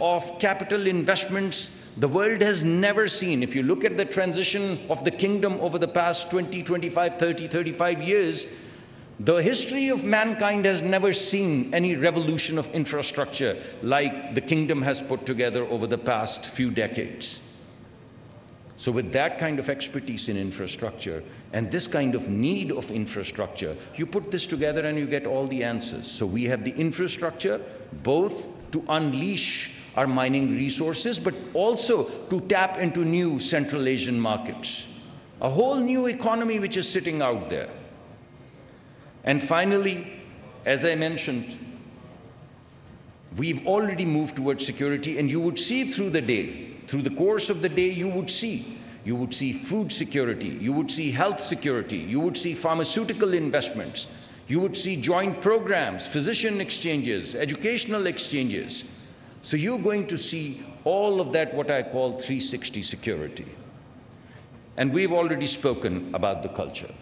of capital investments the world has never seen. If you look at the transition of the kingdom over the past 20, 25, 30, 35 years, the history of mankind has never seen any revolution of infrastructure like the kingdom has put together over the past few decades. So with that kind of expertise in infrastructure and this kind of need of infrastructure, you put this together and you get all the answers. So we have the infrastructure both to unleash our mining resources, but also to tap into new Central Asian markets, a whole new economy which is sitting out there. And finally, as I mentioned, we've already moved towards security, and you would see through the day, through the course of the day, you would see food security, you would see health security, you would see pharmaceutical investments, you would see joint programs, physician exchanges, educational exchanges. So you're going to see all of that, what I call 360 security. And we've already spoken about the culture.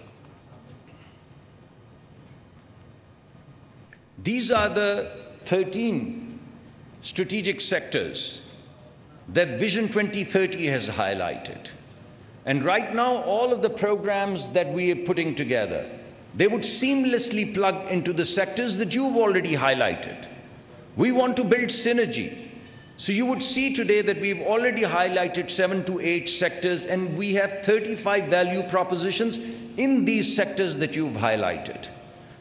These are the 13 strategic sectors that Vision 2030 has highlighted. And right now, all of the programs that we are putting together, they would seamlessly plug into the sectors that you've already highlighted. We want to build synergy. So you would see today that we've already highlighted 7 to 8 sectors, and we have 35 value propositions in these sectors that you've highlighted.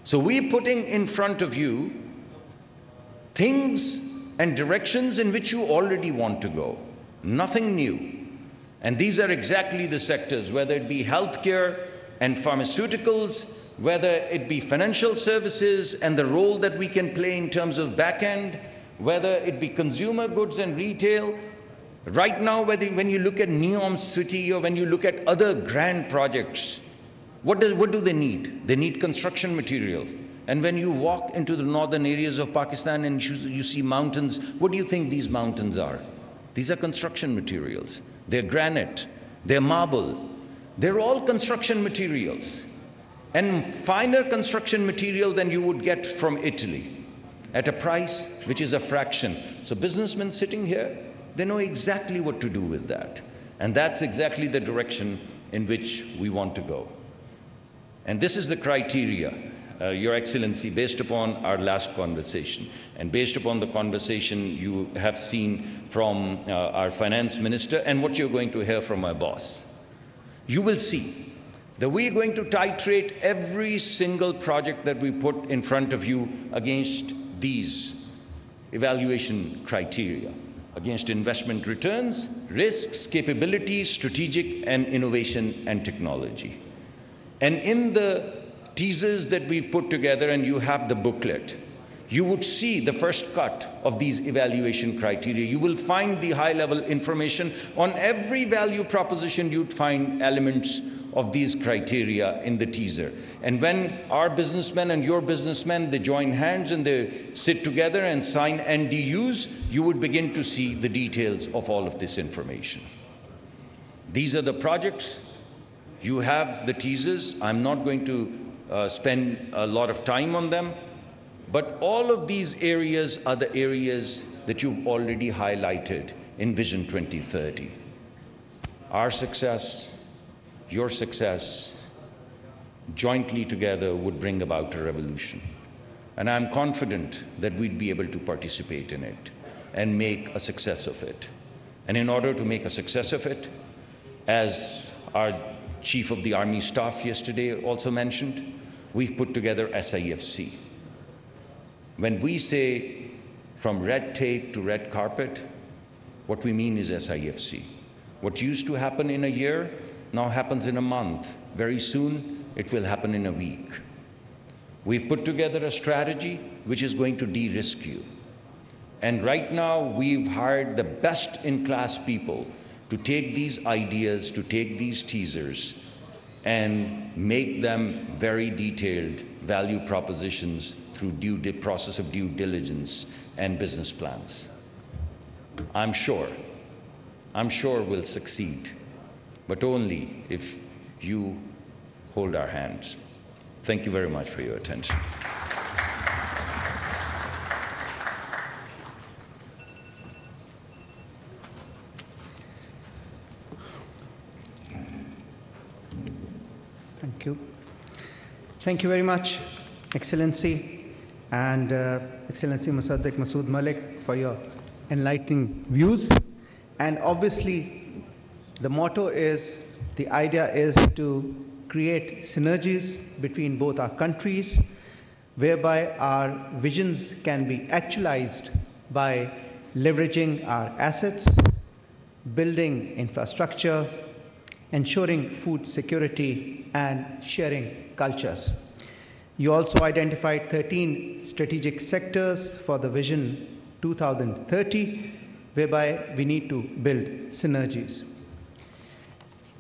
So we're putting in front of you things and directions in which you already want to go, nothing new. And these are exactly the sectors, whether it be healthcare and pharmaceuticals, whether it be financial services and the role that we can play in terms of back end, whether it be consumer goods and retail. Right now, when you look at Neom City or when you look at other grand projects, what do they need? They need construction materials. And when you walk into the northern areas of Pakistan and you see mountains, what do you think these mountains are? These are construction materials. They're granite, they're marble. They're all construction materials. And finer construction material than you would get from Italy at a price which is a fraction. So businessmen sitting here, they know exactly what to do with that. And that's exactly the direction in which we want to go. And this is the criteria, Your Excellency, based upon our last conversation. And based upon the conversation you have seen from our finance minister and what you're going to hear from my boss, you will see that we're going to titrate every single project that we put in front of you against these evaluation criteria, against investment returns, risks, capabilities, strategic and innovation and technology. And in the teasers that we've put together, and you have the booklet, you would see the first cut of these evaluation criteria. You will find the high-level information on every value proposition. You'd find elements of these criteria in the teaser. And when our businessmen and your businessmen, they join hands and they sit together and sign NDUs, you would begin to see the details of all of this information. These are the projects. You have the teasers. I'm not going to spend a lot of time on them, but all of these areas are the areas that you've already highlighted in Vision 2030. Our success, your success, jointly together would bring about a revolution. And I'm confident that we'd be able to participate in it and make a success of it. And in order to make a success of it, as our Chief of the Army Staff yesterday also mentioned, we've put together SIFC. When we say from red tape to red carpet, what we mean is SIFC. What used to happen in a year now happens in a month. Very soon, it will happen in a week. We've put together a strategy which is going to de-risk you. And right now, we've hired the best-in-class people to take these ideas, to take these teasers, and make them very detailed value propositions through process of due diligence and business plans. I'm sure we'll succeed, but only if you hold our hands. Thank you very much for your attention. Thank you. Thank you very much, Excellency, and Excellency Musaddiq Masood Malik, for your enlightening views. And obviously, the motto is, the idea is to create synergies between both our countries, whereby our visions can be actualized by leveraging our assets, building infrastructure, ensuring food security, and sharing cultures. You also identified 13 strategic sectors for the Vision 2030, whereby we need to build synergies.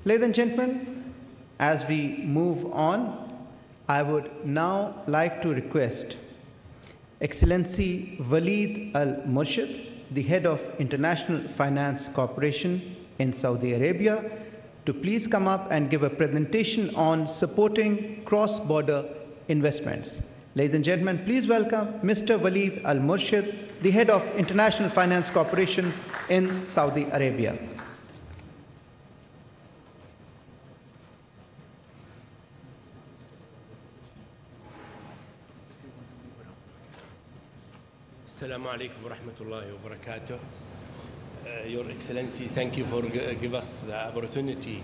Ladies and gentlemen, as we move on, I would now like to request Excellency Waleed Al-Murshid, the head of International Finance Corporation in Saudi Arabia, to please come up and give a presentation on supporting cross-border investments. Ladies and gentlemen, please welcome Mr. Waleed Al-Murshid, the head of International Finance Corporation in Saudi Arabia. Assalamu alaikum wa rahmatullahi wa barakatuh. Your Excellency, thank you for giving us the opportunity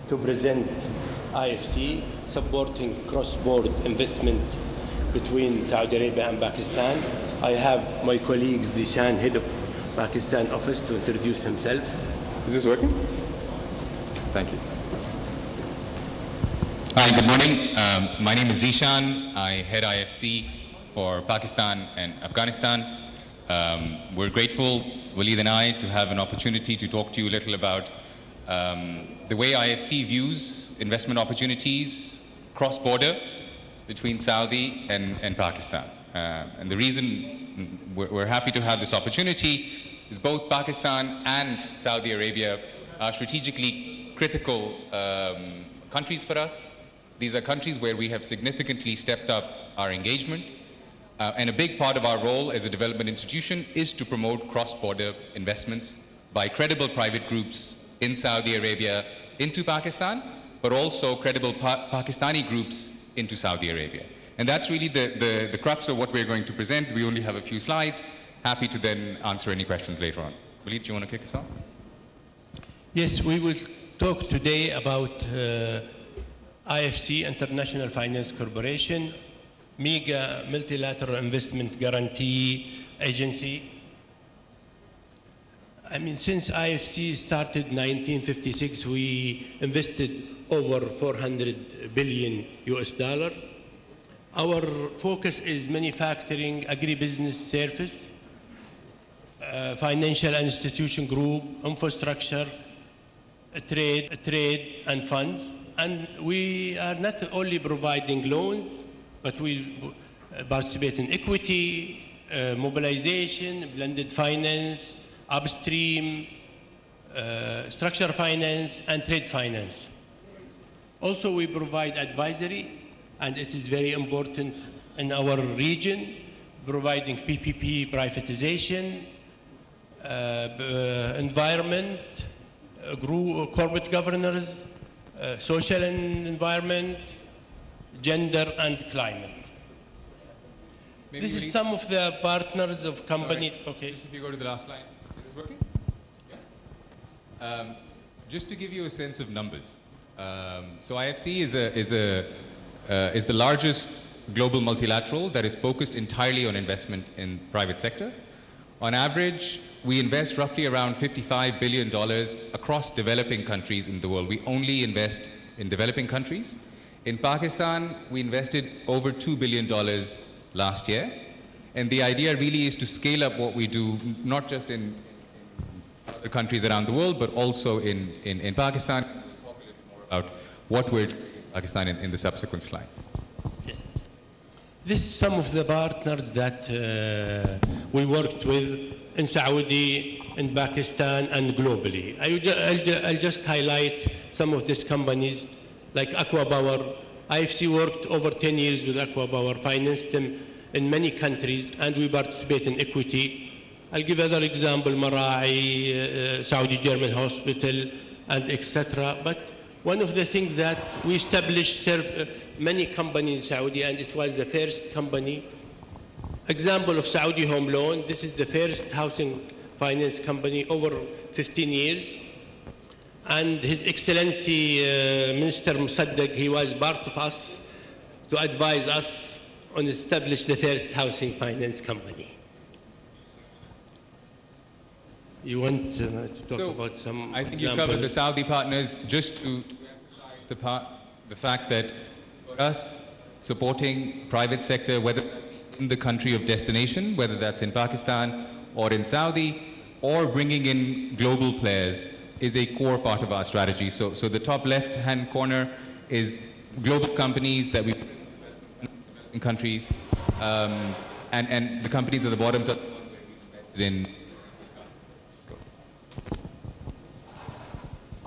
to present IFC supporting cross-border investment between Saudi Arabia and Pakistan. I have my colleague Zishan, head of Pakistan office, to introduce himself. Is this working? Thank you. Hi, good morning. My name is Zishan. I head IFC for Pakistan and Afghanistan. We're grateful, Waleed and I, to have an opportunity to talk to you a little about the way IFC views investment opportunities cross-border between Saudi and Pakistan. And the reason we're happy to have this opportunity is both Pakistan and Saudi Arabia are strategically critical countries for us. These are countries where we have significantly stepped up our engagement. And a big part of our role as a development institution is to promote cross-border investments by credible private groups in Saudi Arabia into Pakistan, but also credible Pakistani groups into Saudi Arabia. And that's really the crux of what we're going to present. We only have a few slides. Happy to then answer any questions later on. Waleed, do you want to kick us off? Yes, we will talk today about IFC, International Finance Corporation, mega multilateral investment guarantee agency. I mean, since IFC started in 1956, we invested over 400 billion US dollar. Our focus is manufacturing, agribusiness service, financial institution group, infrastructure, trade and funds. And we are not only providing loans, but we participate in equity, mobilization, blended finance, upstream, structure finance, and trade finance. Also, we provide advisory, and it is very important in our region, providing PPP privatization, environment, corporate governance, social and environment, gender and climate. Maybe this is some of the partners of companies. Right. Okay. Just if you go to the last slide. Is this working? Yeah. Just to give you a sense of numbers. So IFC is the largest global multilateral that is focused entirely on investment in private sector. On average, we invest roughly around $55 billion across developing countries in the world. We only invest in developing countries. In Pakistan, we invested over $2 billion last year. And the idea really is to scale up what we do, not just in other countries around the world, but also in Pakistan. We'll talk a little more about what we're doing in Pakistan in the subsequent slides. This is some of the partners that we worked with in Saudi, in Pakistan, and globally. I'll just highlight some of these companies, like Aqua Power. IFC worked over 10 years with Aqua Power, financed them in many countries, and we participate in equity. I'll give another example, Mara'i, Saudi German Hospital, and etc. But one of the things that we established many companies in Saudi, and it was the first company. Example of Saudi Home Loan, this is the first housing finance company over 15 years. And His Excellency Minister Musaddiq, he was part of us to advise us on establish the first housing finance company. You want to talk about some I think you example? covered the Saudi partners. Just to emphasize the fact that for us, supporting private sector, whether in the country of destination, whether that's in Pakistan or in Saudi, or bringing in global players, is a core part of our strategy. So the top left-hand corner is global companies that we in countries, and the companies at the bottom are in.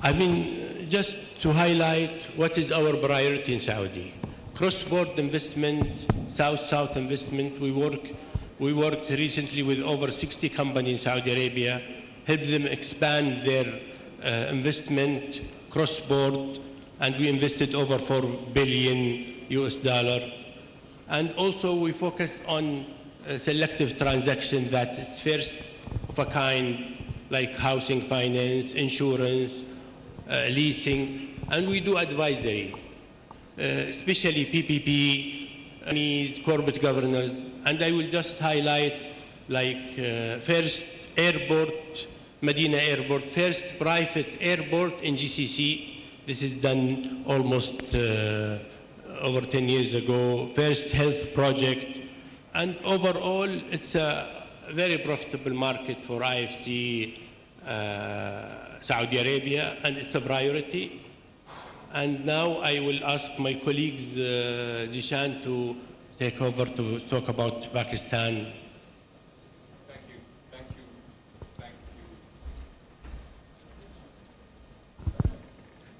I mean, just to highlight what is our priority in Saudi. Cross-border investment, South-South investment. We worked recently with over 60 companies in Saudi Arabia, helped them expand their investment cross-border, and we invested over $4 billion US. And also we focus on selective transactions that is first of a kind, like housing finance, insurance, leasing, and we do advisory, especially PPP, corporate governors. And I will just highlight, like first airport, Medina Airport, first private airport in GCC. This is done almost over 10 years ago. First health project. And overall, it's a very profitable market for IFC Saudi Arabia, and it's a priority. And now I will ask my colleagues, Zishan, to take over to talk about Pakistan.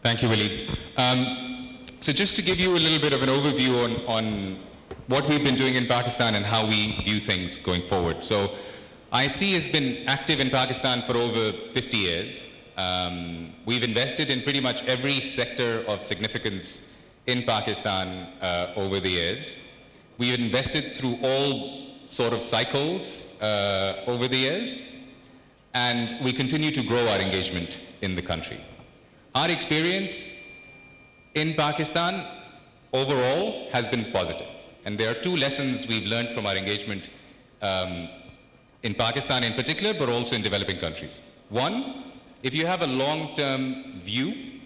Thank you, Waleed. So just to give you a little bit of an overview on what we've been doing in Pakistan and how we view things going forward. So IFC has been active in Pakistan for over 50 years. We've invested in pretty much every sector of significance in Pakistan over the years. We've invested through all sort of cycles over the years, and we continue to grow our engagement in the country. Our experience in Pakistan overall has been positive. And there are two lessons we've learned from our engagement in Pakistan in particular, but also in developing countries. One, if you have a long-term view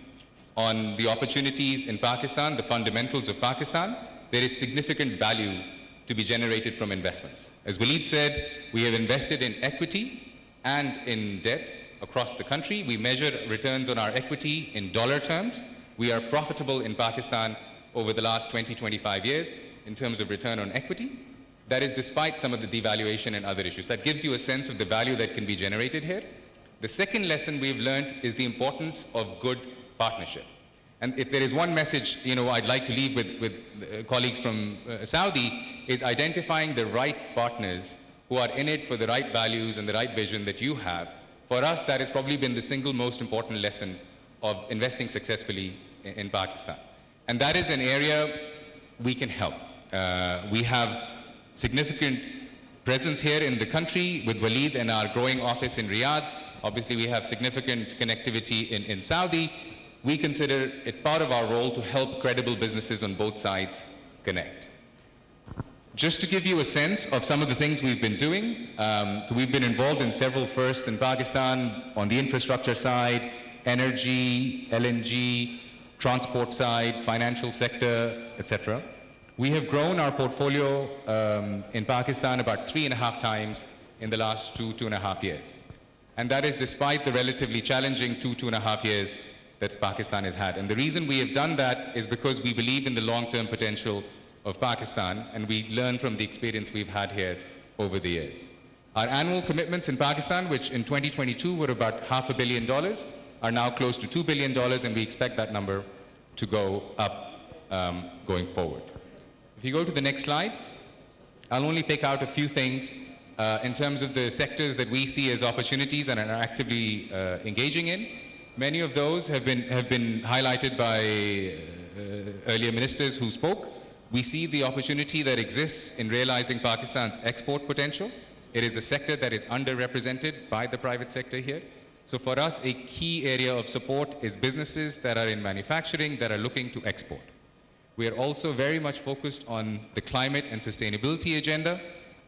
on the opportunities in Pakistan, the fundamentals of Pakistan, there is significant value to be generated from investments. As Waleed said, we have invested in equity and in debt across the country. We measure returns on our equity in dollar terms. We are profitable in Pakistan over the last 20, 25 years in terms of return on equity. That is despite some of the devaluation and other issues. That gives you a sense of the value that can be generated here. The second lesson we've learned is the importance of good partnership. And if there is one message, I'd like to leave with colleagues from Saudi, is identifying the right partners who are in it for the right values and the right vision that you have. For us, that has probably been the single most important lesson of investing successfully in Pakistan. And that is an area we can help. We have significant presence here in the country with Waleed and our growing office in Riyadh. Obviously, we have significant connectivity in Saudi. We consider it part of our role to help credible businesses on both sides connect. Just to give you a sense of some of the things we've been doing, so we've been involved in several firsts in Pakistan on the infrastructure side, energy, LNG, transport side, financial sector, etc. We have grown our portfolio in Pakistan about 3.5 times in the last 2.5 years. And that is despite the relatively challenging 2.5 years that Pakistan has had. And the reason we have done that is because we believe in the long-term potential of Pakistan, and we learn from the experience we've had here over the years. Our annual commitments in Pakistan, which in 2022 were about $500 million, are now close to $2 billion, and we expect that number to go up going forward. If you go to the next slide, I'll only pick out a few things in terms of the sectors that we see as opportunities and are actively engaging in. Many of those have been highlighted by earlier ministers who spoke. We see the opportunity that exists in realizing Pakistan's export potential. It is a sector that is underrepresented by the private sector here. So for us, a key area of support is businesses that are in manufacturing that are looking to export. We are also very much focused on the climate and sustainability agenda.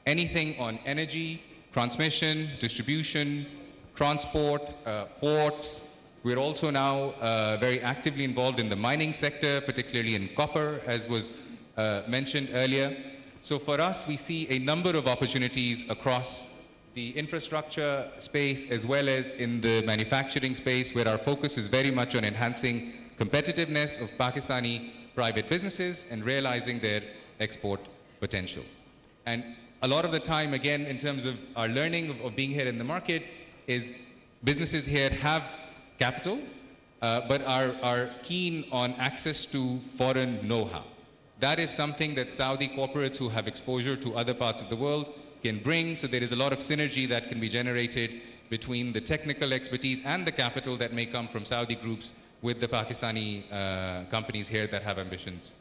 Anything on energy, transmission, distribution, transport, ports. We're also now very actively involved in the mining sector, particularly in copper, as was mentioned earlier. So for us, we see a number of opportunities across the infrastructure space as well as in the manufacturing space, where our focus is very much on enhancing competitiveness of Pakistani private businesses and realizing their export potential. And a lot of the time, again, in terms of our learning of being here in the market, is businesses here have capital, but are keen on access to foreign know-how. That is something that Saudi corporates who have exposure to other parts of the world can bring, so there is a lot of synergy that can be generated between the technical expertise and the capital that may come from Saudi groups with the Pakistani companies here that have ambitions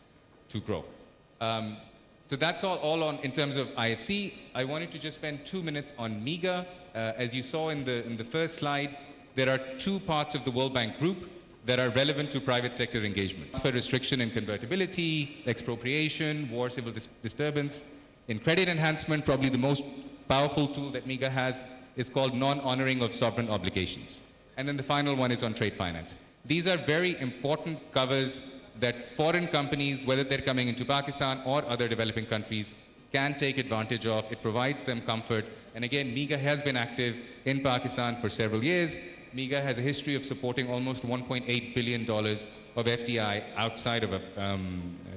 to grow. So that's all on in terms of IFC. I wanted to just spend 2 minutes on MIGA. As you saw in the first slide, there are 2 parts of the World Bank Group that are relevant to private sector engagement. For restriction and convertibility, expropriation, war, civil disturbance. In credit enhancement, probably the most powerful tool that MIGA has is called non-honoring of sovereign obligations. And then the final one is on trade finance. These are very important covers that foreign companies, whether they're coming into Pakistan or other developing countries, can take advantage of. It provides them comfort. And again, MIGA has been active in Pakistan for several years. MIGA has a history of supporting almost $1.8 billion of FDI outside of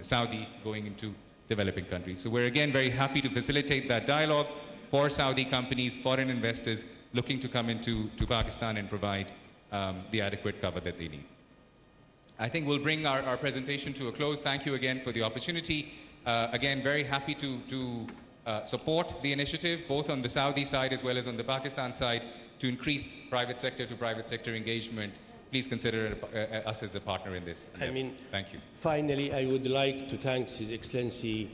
Saudi going into developing countries. So we're again very happy to facilitate that dialogue for Saudi companies, foreign investors looking to come into Pakistan and provide the adequate cover that they need. I think we'll bring our presentation to a close. Thank you again for the opportunity. Again, very happy to support the initiative, both on the Saudi side as well as on the Pakistan side, to increase private sector to private sector engagement. Please consider us as a partner in this. I mean, thank you. Finally, I would like to thank His Excellency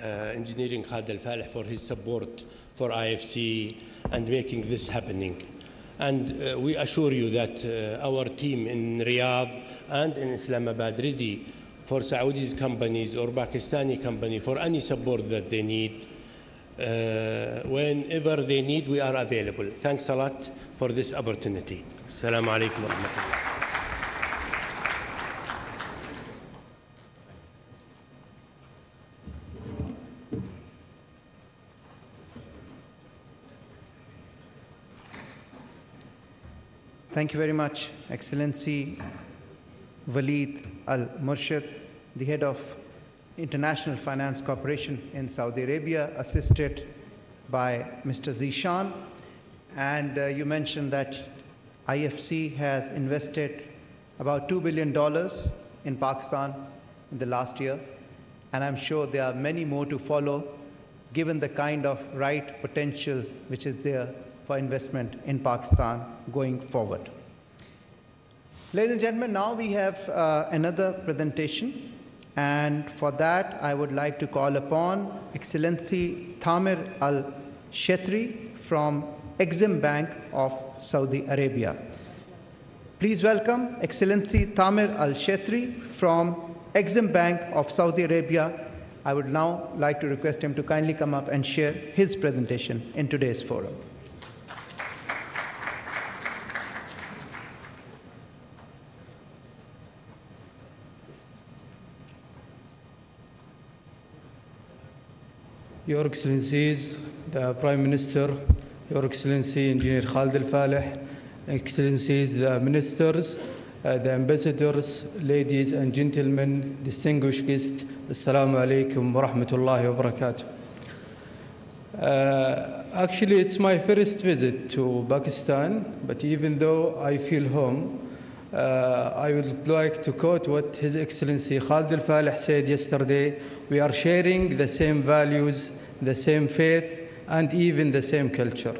Engineering Khalid Al-Faleh for his support for IFC and making this happening. And we assure you that our team in Riyadh and in Islamabad ready for Saudi companies or Pakistani company for any support that they need. Whenever they need, we are available. Thanks a lot for this opportunity. Assalamu alaikum wa rahmatullah. Thank you very much, Excellency Waleed Al-Murshid, the head of International Finance Corporation in Saudi Arabia, assisted by Mr. Zishan. And you mentioned that IFC has invested about $2 billion in Pakistan in the last year. And I'm sure there are many more to follow, given the kind of right potential which is there for investment in Pakistan going forward. Ladies and gentlemen, now we have another presentation. And for that, I would like to call upon Excellency Thamir Al-Shetri from Exim Bank of Saudi Arabia. Please welcome Excellency Thamir Al-Shetri from Exim Bank of Saudi Arabia. I would now like to request him to kindly come up and share his presentation in today's forum. Your Excellencies, the Prime Minister, Your Excellency Engineer Khalid Al-Faleh, Excellencies, the Ministers, the Ambassadors, ladies and gentlemen, distinguished guests, Assalamu alaikum wa rahmatullahi wa barakatuh. Actually, it's my first visit to Pakistan, but even though I feel home, I would like to quote what His Excellency Khalid Al-Faleh said yesterday. We are sharing the same values, the same faith, and even the same culture.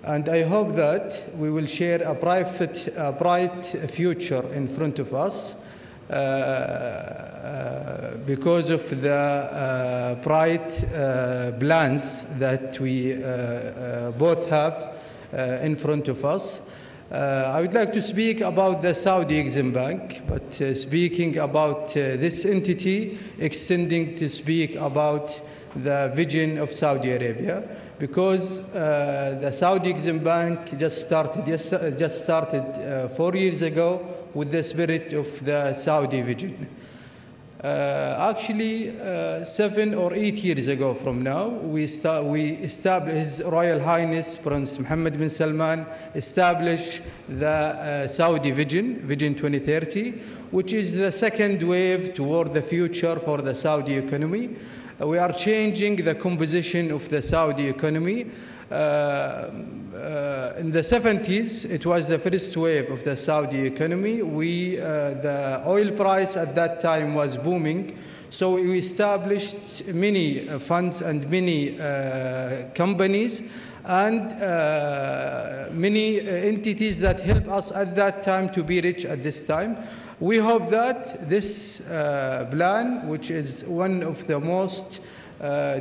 And I hope that we will share a bright future in front of us because of the bright plans that we both have in front of us. I would like to speak about the Saudi Exim Bank, but speaking about this entity, extending to speak about the vision of Saudi Arabia, because the Saudi Exim Bank just started 4 years ago with the spirit of the Saudi vision. Actually, 7 or 8 years ago from now, we established, His Royal Highness Prince Mohammed bin Salman established the Saudi Vision 2030, which is the second wave toward the future for the Saudi economy. We are changing the composition of the Saudi economy. In the 70s, it was the first wave of the Saudi economy. The oil price at that time was booming, so we established many funds and many companies and many entities that helped us at that time to be rich at this time. We hope that this plan, which is one of the most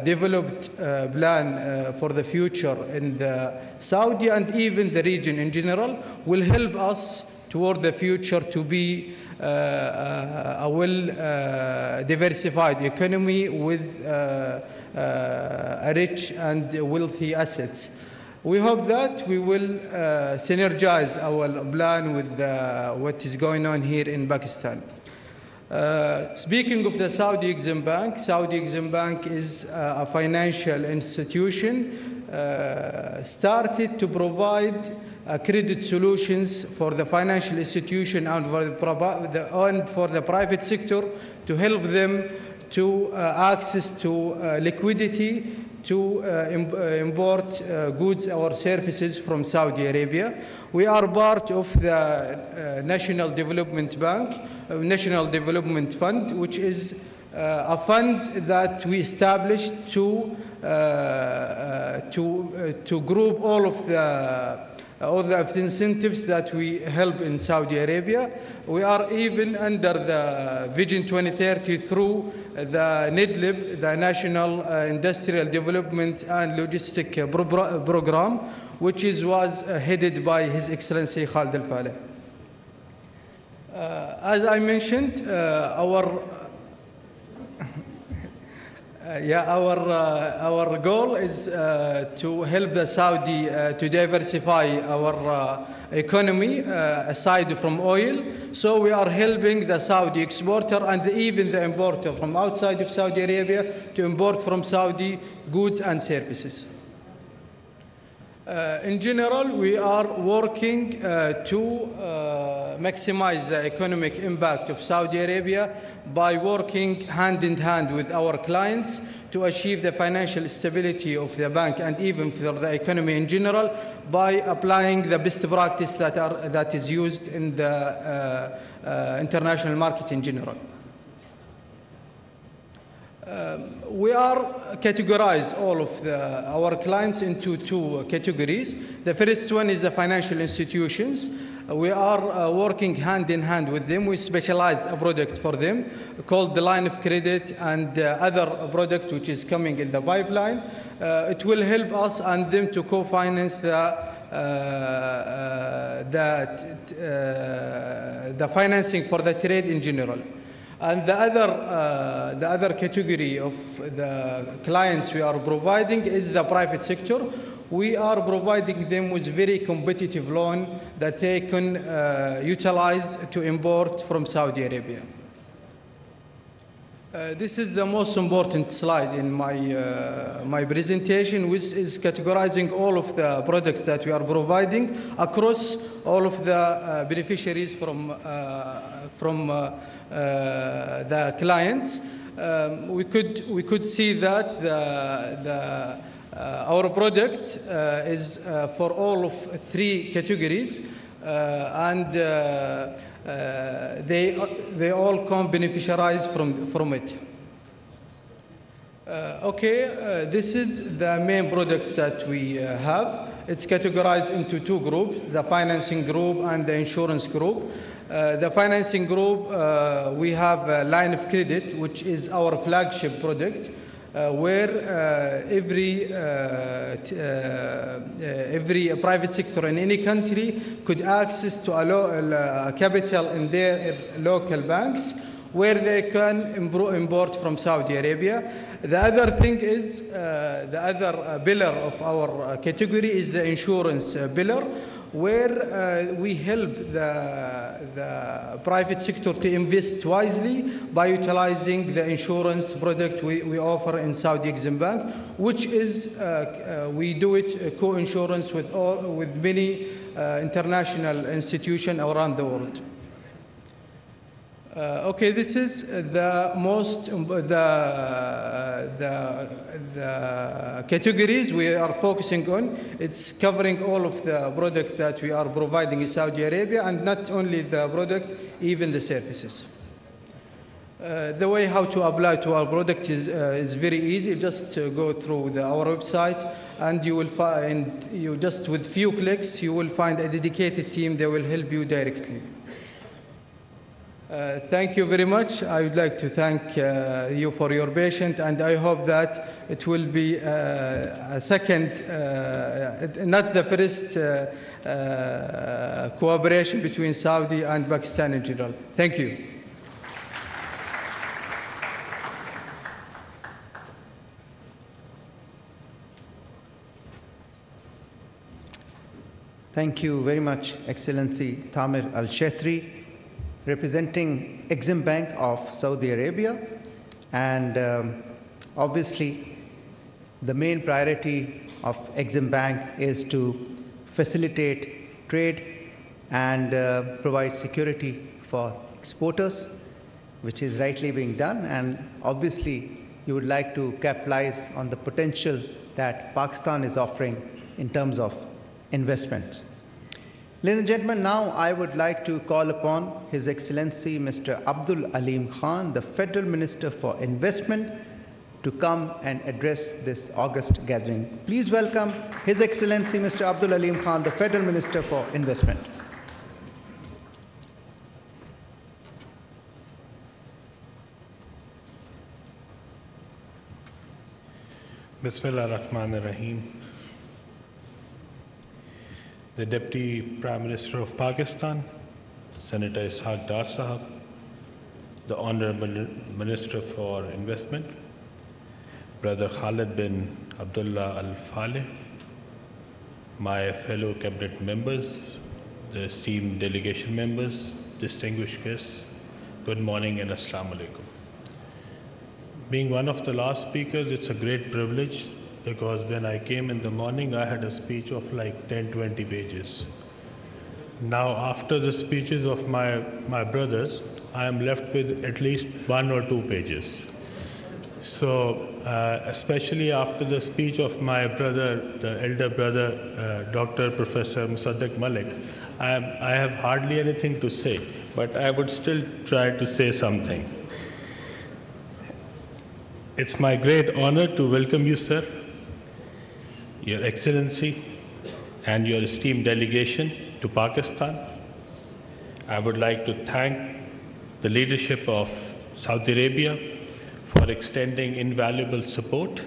developed plan for the future in the Saudi and even the region in general, will help us toward the future to be a well-diversified economy with a rich and wealthy assets. We hope that we will synergize our plan with what is going on here in Pakistan. Speaking of the Saudi Exim Bank is a financial institution started to provide credit solutions for the financial institution and for the private sector to help them to access to liquidity to import goods or services from Saudi Arabia. We are part of the National Development Fund, which is a fund that we established to group all of the incentives that we help in Saudi Arabia. We are even under the Vision 2030 through the NIDLIB, the National Industrial Development and Logistic Program, which was headed by His Excellency Khalid Al-Faleh. As I mentioned, our goal is to help the Saudi to diversify our economy aside from oil. So we are helping the Saudi exporter and even the importer from outside of Saudi Arabia to import from Saudi goods and services. In general, we are working to maximize the economic impact of Saudi Arabia by working hand in hand with our clients to achieve the financial stability of the bank and even for the economy in general by applying the best practice that is used in the international market in general. We are categorize all of our clients into two categories. The first one is the financial institutions. We are working hand in hand with them. We specialize a product for them called the line of credit and other product which is coming in the pipeline. It will help us and them to co-finance the financing for the trade in general. And the other category of the clients we are providing is the private sector. We are providing them with very competitive loan that they can utilize to import from Saudi Arabia. This is the most important slide in my presentation, which is categorizing all of the products that we are providing across all of the beneficiaries from the clients. We could see that our product is for all of three categories, and they all can beneficiarize from it. This is the main products that we have. it's categorized into two groups, the financing group and the insurance group. The financing group, we have a line of credit, which is our flagship product, where every private sector in any country could access to a capital in their local banks, where they can import from Saudi Arabia. The other thing is, the other pillar of our category is the insurance pillar, where we help the private sector to invest wisely by utilizing the insurance product we offer in Saudi Exim Bank, which is, we do it co-insurance with many international institutions around the world. Okay, this is the categories we are focusing on. It's covering all of the product that we are providing in Saudi Arabia, and not only the product, even the services. The way how to apply to our product is very easy. Just go through our website, and you will find, just with few clicks, you will find a dedicated team that will help you directly. Thank you very much. I would like to thank you for your patience, and I hope that it will be a second, not the first cooperation between Saudi and Pakistan in general. Thank you. Thank you very much, Excellency Tamir Al-Shetri, representing Exim Bank of Saudi Arabia. And obviously, the main priority of Exim Bank is to facilitate trade and provide security for exporters, which is rightly being done. And obviously, you would like to capitalize on the potential that Pakistan is offering in terms of investments. Ladies and gentlemen, now I would like to call upon His Excellency Mr. Abdul Aleem Khan, the Federal Minister for Investment, to come and address this august gathering. Please welcome His Excellency Mr. Abdul Aleem Khan, the Federal Minister for Investment. Bismillah ar-Rahman ar-Rahim. The Deputy Prime Minister of Pakistan, Senator Ishaq Dar Sahab, the Honorable Minister for Investment, Brother Khalid bin Abdullah Al Faleh, my fellow cabinet members, the esteemed delegation members, distinguished guests, good morning and Assalamu alaikum. Being one of the last speakers, it's a great privilege, because when I came in the morning, I had a speech of like 10-20 pages. Now, after the speeches of my brothers, I am left with at least 1 or 2 pages. So, especially after the speech of my brother, the elder brother, Dr. Professor Musaddiq Malik, I have hardly anything to say, but I would still try to say something. It's my great honor to welcome you, sir, Your Excellency, and your esteemed delegation to Pakistan. I would like to thank the leadership of Saudi Arabia for extending invaluable support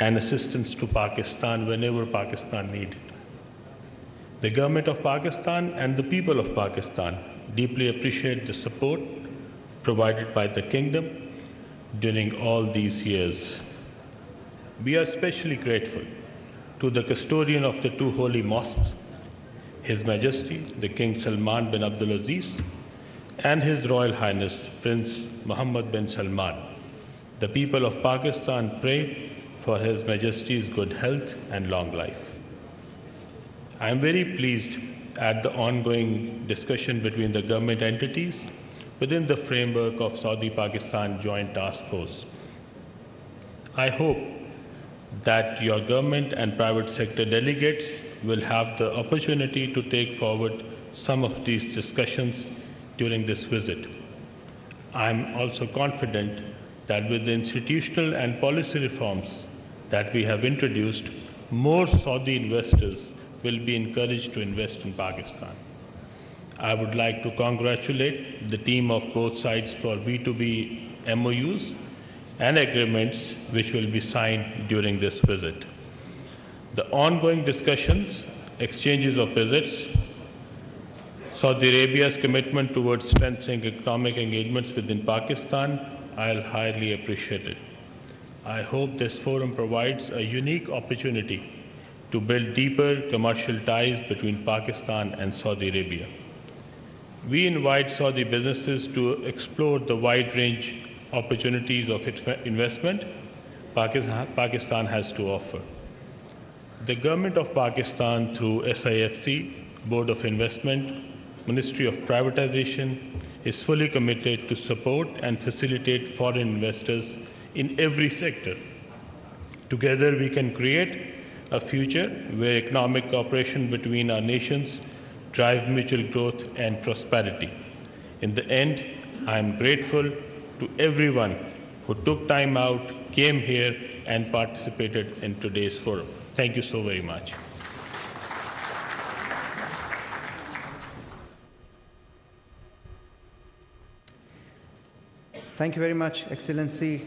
and assistance to Pakistan whenever Pakistan needed. The government of Pakistan and the people of Pakistan deeply appreciate the support provided by the kingdom during all these years. We are especially grateful to the custodian of the 2 holy mosques, His Majesty, the King Salman bin Abdulaziz, and His Royal Highness, Prince Mohammed bin Salman. The people of Pakistan pray for His Majesty's good health and long life. I am very pleased at the ongoing discussion between the government entities within the framework of Saudi-Pakistan Joint Task Force. I hope that your government and private sector delegates will have the opportunity to take forward some of these discussions during this visit. I am also confident that with the institutional and policy reforms that we have introduced, more Saudi investors will be encouraged to invest in Pakistan. I would like to congratulate the team of both sides for B2B MOUs and agreements which will be signed during this visit. The ongoing discussions, exchanges of visits, Saudi Arabia's commitment towards strengthening economic engagements within Pakistan, I'll highly appreciate it. I hope this forum provides a unique opportunity to build deeper commercial ties between Pakistan and Saudi Arabia. We invite Saudi businesses to explore the wide range opportunities of investment Pakistan has to offer. The government of Pakistan through SIFC, Board of Investment, Ministry of Privatization is fully committed to support and facilitate foreign investors in every sector. Together we can create a future where economic cooperation between our nations drive mutual growth and prosperity. In the end, I am grateful to everyone who took time out, came here, and participated in today's forum. Thank you so very much. Thank you very much, Excellency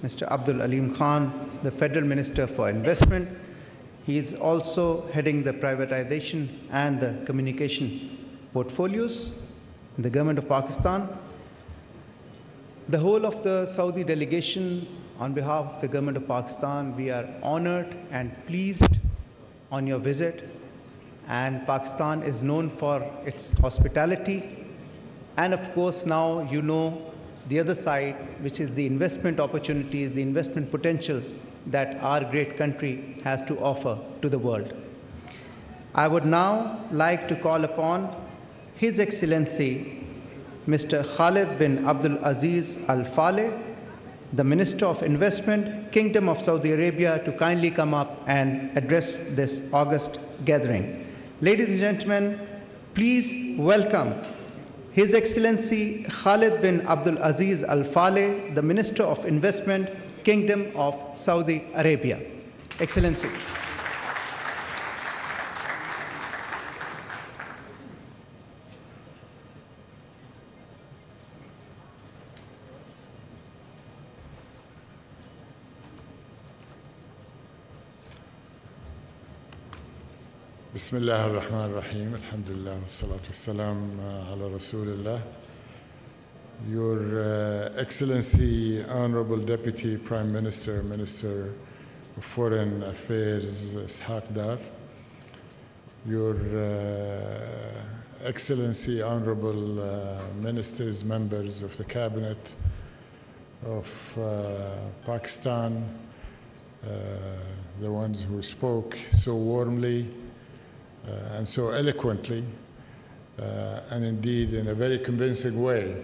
Mr. Abdul Aleem Khan, the Federal Minister for Investment. He is also heading the privatization and the communication portfolios in the government of Pakistan. The whole of the Saudi delegation, on behalf of the government of Pakistan, we are honored and pleased on your visit. And Pakistan is known for its hospitality. And of course, now you know the other side, which is the investment opportunities, the investment potential that our great country has to offer to the world. I would now like to call upon His Excellency Mr. Khalid bin Abdul Aziz Al Faleh, the Minister of Investment, Kingdom of Saudi Arabia, to kindly come up and address this august gathering. Ladies and gentlemen, please welcome His Excellency Khalid bin Abdul Aziz Al Faleh, the Minister of Investment, Kingdom of Saudi Arabia. Excellency. بسم الله الرحمن الرحيم الحمد لله والصلاة والسلام على رسول الله. Your Excellency, Honorable Deputy Prime Minister, Minister of Foreign Affairs, Ishaq Dar, Your Excellency, Honorable Ministers, members of the Cabinet of Pakistan, the ones who spoke so warmly and so eloquently, and indeed in a very convincing way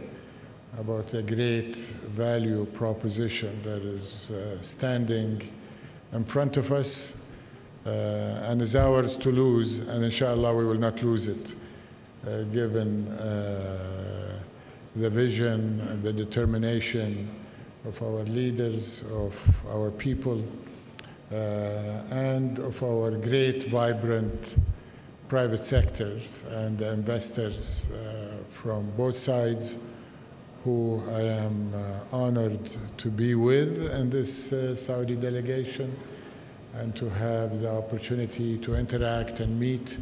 about the great value proposition that is standing in front of us and is ours to lose, and inshallah we will not lose it, given the vision and the determination of our leaders, of our people, and of our great, vibrant private sectors and investors from both sides, who I am honored to be with in this Saudi delegation and to have the opportunity to interact and meet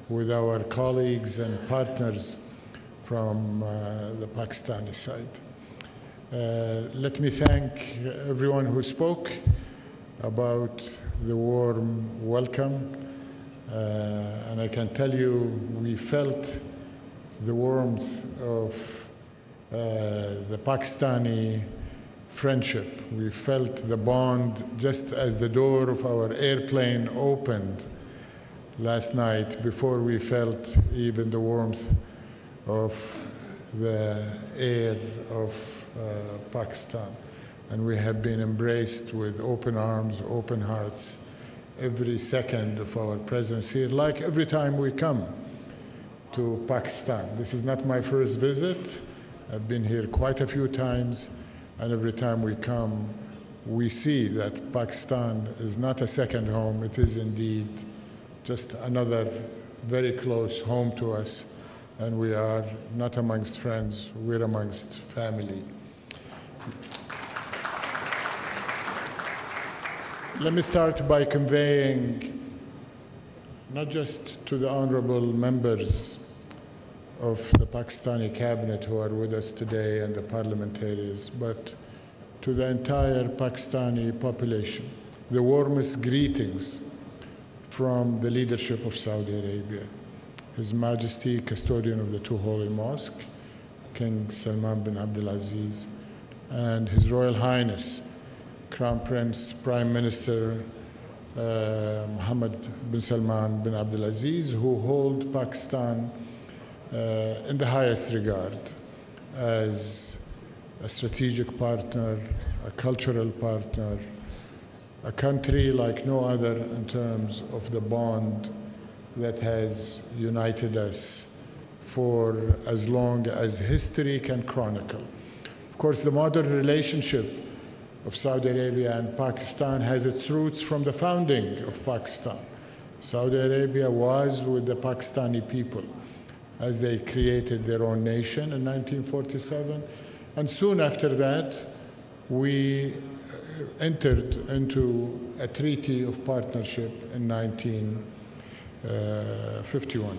with our colleagues and partners from the Pakistani side. Let me thank everyone who spoke about the warm welcome. And I can tell you, we felt the warmth of the Pakistani friendship. We felt the bond just as the door of our airplane opened last night, before we felt even the warmth of the air of Pakistan. And we have been embraced with open arms, open hearts, every second of our presence here, like every time we come to Pakistan. This is not my first visit. I've been here quite a few times, and every time we come, we see that Pakistan is not a second home. It is indeed just another very close home to us, and we are not amongst friends, we're amongst family. Let me start by conveying, not just to the honorable members of the Pakistani cabinet who are with us today and the parliamentarians, but to the entire Pakistani population, the warmest greetings from the leadership of Saudi Arabia. His Majesty, Custodian of the Two Holy Mosques, King Salman bin Abdulaziz, and His Royal Highness, Crown Prince, Prime Minister Mohammed bin Salman bin Abdulaziz, who hold Pakistan in the highest regard as a strategic partner, a cultural partner, a country like no other in terms of the bond that has united us for as long as history can chronicle. Of course, the modern relationship of Saudi Arabia and Pakistan has its roots from the founding of Pakistan. Saudi Arabia was with the Pakistani people as they created their own nation in 1947. And soon after that, we entered into a treaty of partnership in 1951.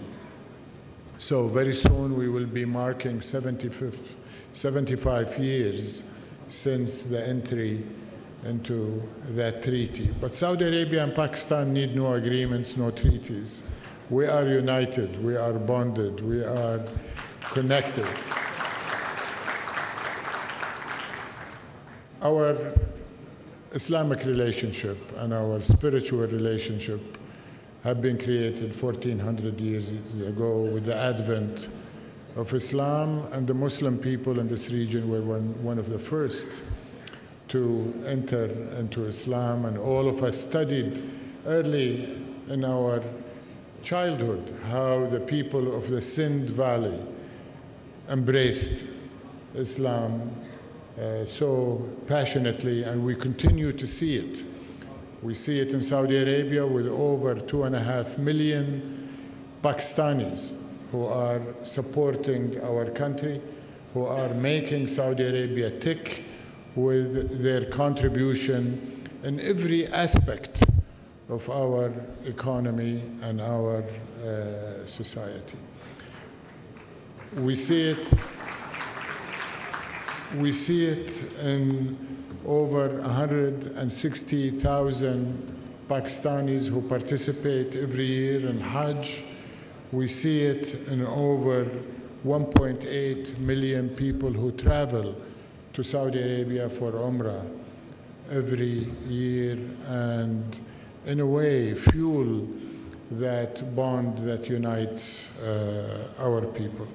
So very soon we will be marking 75 years since the entry into that treaty. But Saudi Arabia and Pakistan need no agreements, no treaties. We are united, we are bonded, we are connected. Our Islamic relationship and our spiritual relationship have been created 1400 years ago with the advent of Islam, and the Muslim people in this region were one of the first to enter into Islam, and all of us studied early in our childhood how the people of the Sindh Valley embraced Islam so passionately, and we continue to see it. We see it in Saudi Arabia with over 2.5 million Pakistanis who are supporting our country, who are making Saudi Arabia tick with their contribution in every aspect of our economy and our society. We see it in over 160,000 Pakistanis who participate every year in Hajj. We see it in over 1.8 million people who travel to Saudi Arabia for Umrah every year, and in a way fuel that bond that unites our people.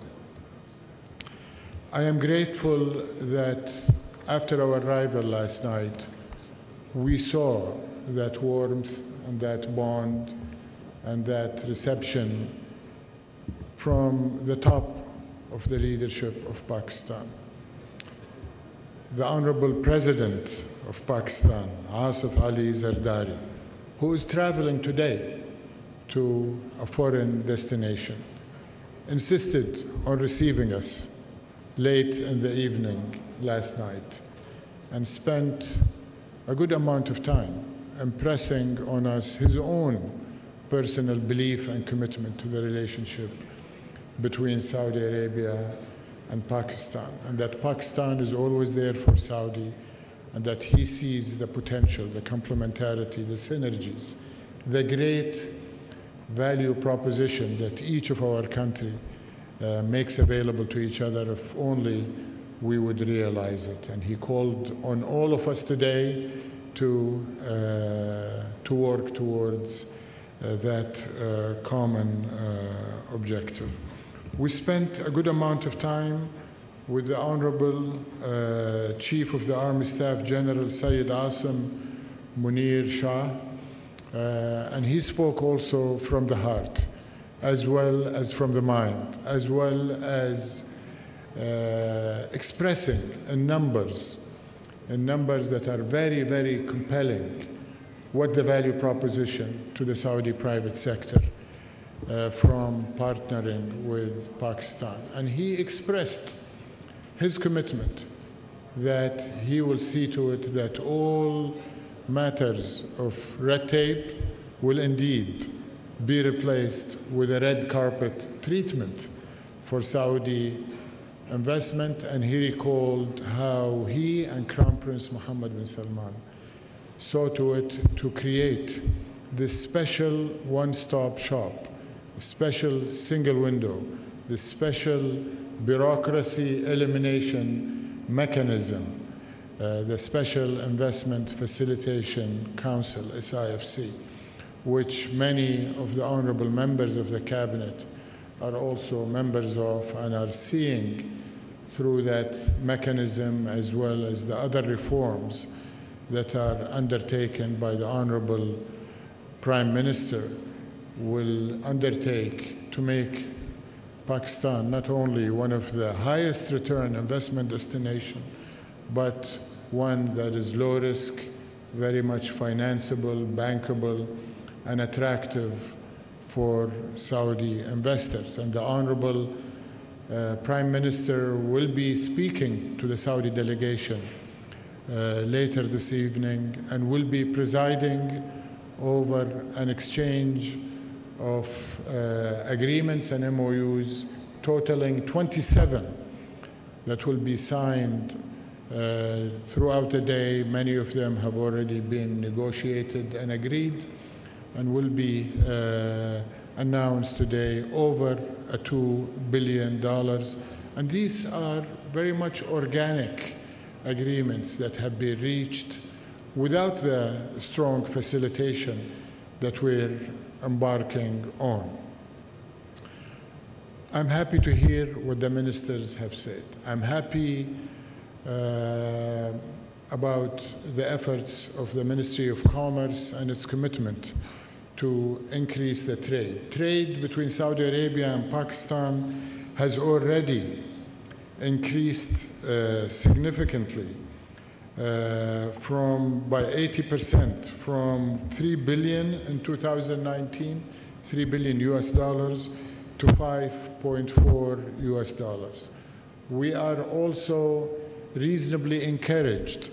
I am grateful that after our arrival last night, we saw that warmth and that bond and that reception from the top of the leadership of Pakistan. The Honorable President of Pakistan, Asif Ali Zardari, who is traveling today to a foreign destination, insisted on receiving us late in the evening last night and spent a good amount of time impressing on us his own personal belief and commitment to the relationship between Saudi Arabia and Pakistan, and that Pakistan is always there for Saudi, and that he sees the potential, the complementarity, the synergies, the great value proposition that each of our country makes available to each other if only we would realize it. And he called on all of us today to work towards that common objective. We spent a good amount of time with the Honorable Chief of the Army Staff General Sayyid Asim Munir Shah, and he spoke also from the heart, as well as from the mind, as well as expressing in numbers that are very, very compelling what the value proposition to the Saudi private sector from partnering with Pakistan. And he expressed his commitment that he will see to it that all matters of red tape will indeed be replaced with a red carpet treatment for Saudi investment. And he recalled how he and Crown Prince Mohammed bin Salman saw to it to create this special one-stop shop, a special single window, this special bureaucracy elimination mechanism, the Special Investment Facilitation Council, SIFC, which many of the honorable members of the cabinet are also members of and are seeing through that mechanism, as well as the other reforms that are undertaken by the honorable Prime Minister, will undertake to make Pakistan not only one of the highest return investment destination, but one that is low risk, very much financeable, bankable, and attractive for Saudi investors. And the Honorable Prime Minister will be speaking to the Saudi delegation later this evening and will be presiding over an exchange of agreements and MOUs totaling 27 that will be signed throughout the day. Many of them have already been negotiated and agreed and will be announced today, over $2 billion. And these are very much organic agreements that have been reached without the strong facilitation that we're embarking on. I'm happy to hear what the ministers have said. I'm happy about the efforts of the Ministry of Commerce and its commitment to increase the trade. Trade between Saudi Arabia and Pakistan has already increased significantly by 80%, from $3 billion in 2019, $3 billion US dollars, to $5.4 US dollars. We are also reasonably encouraged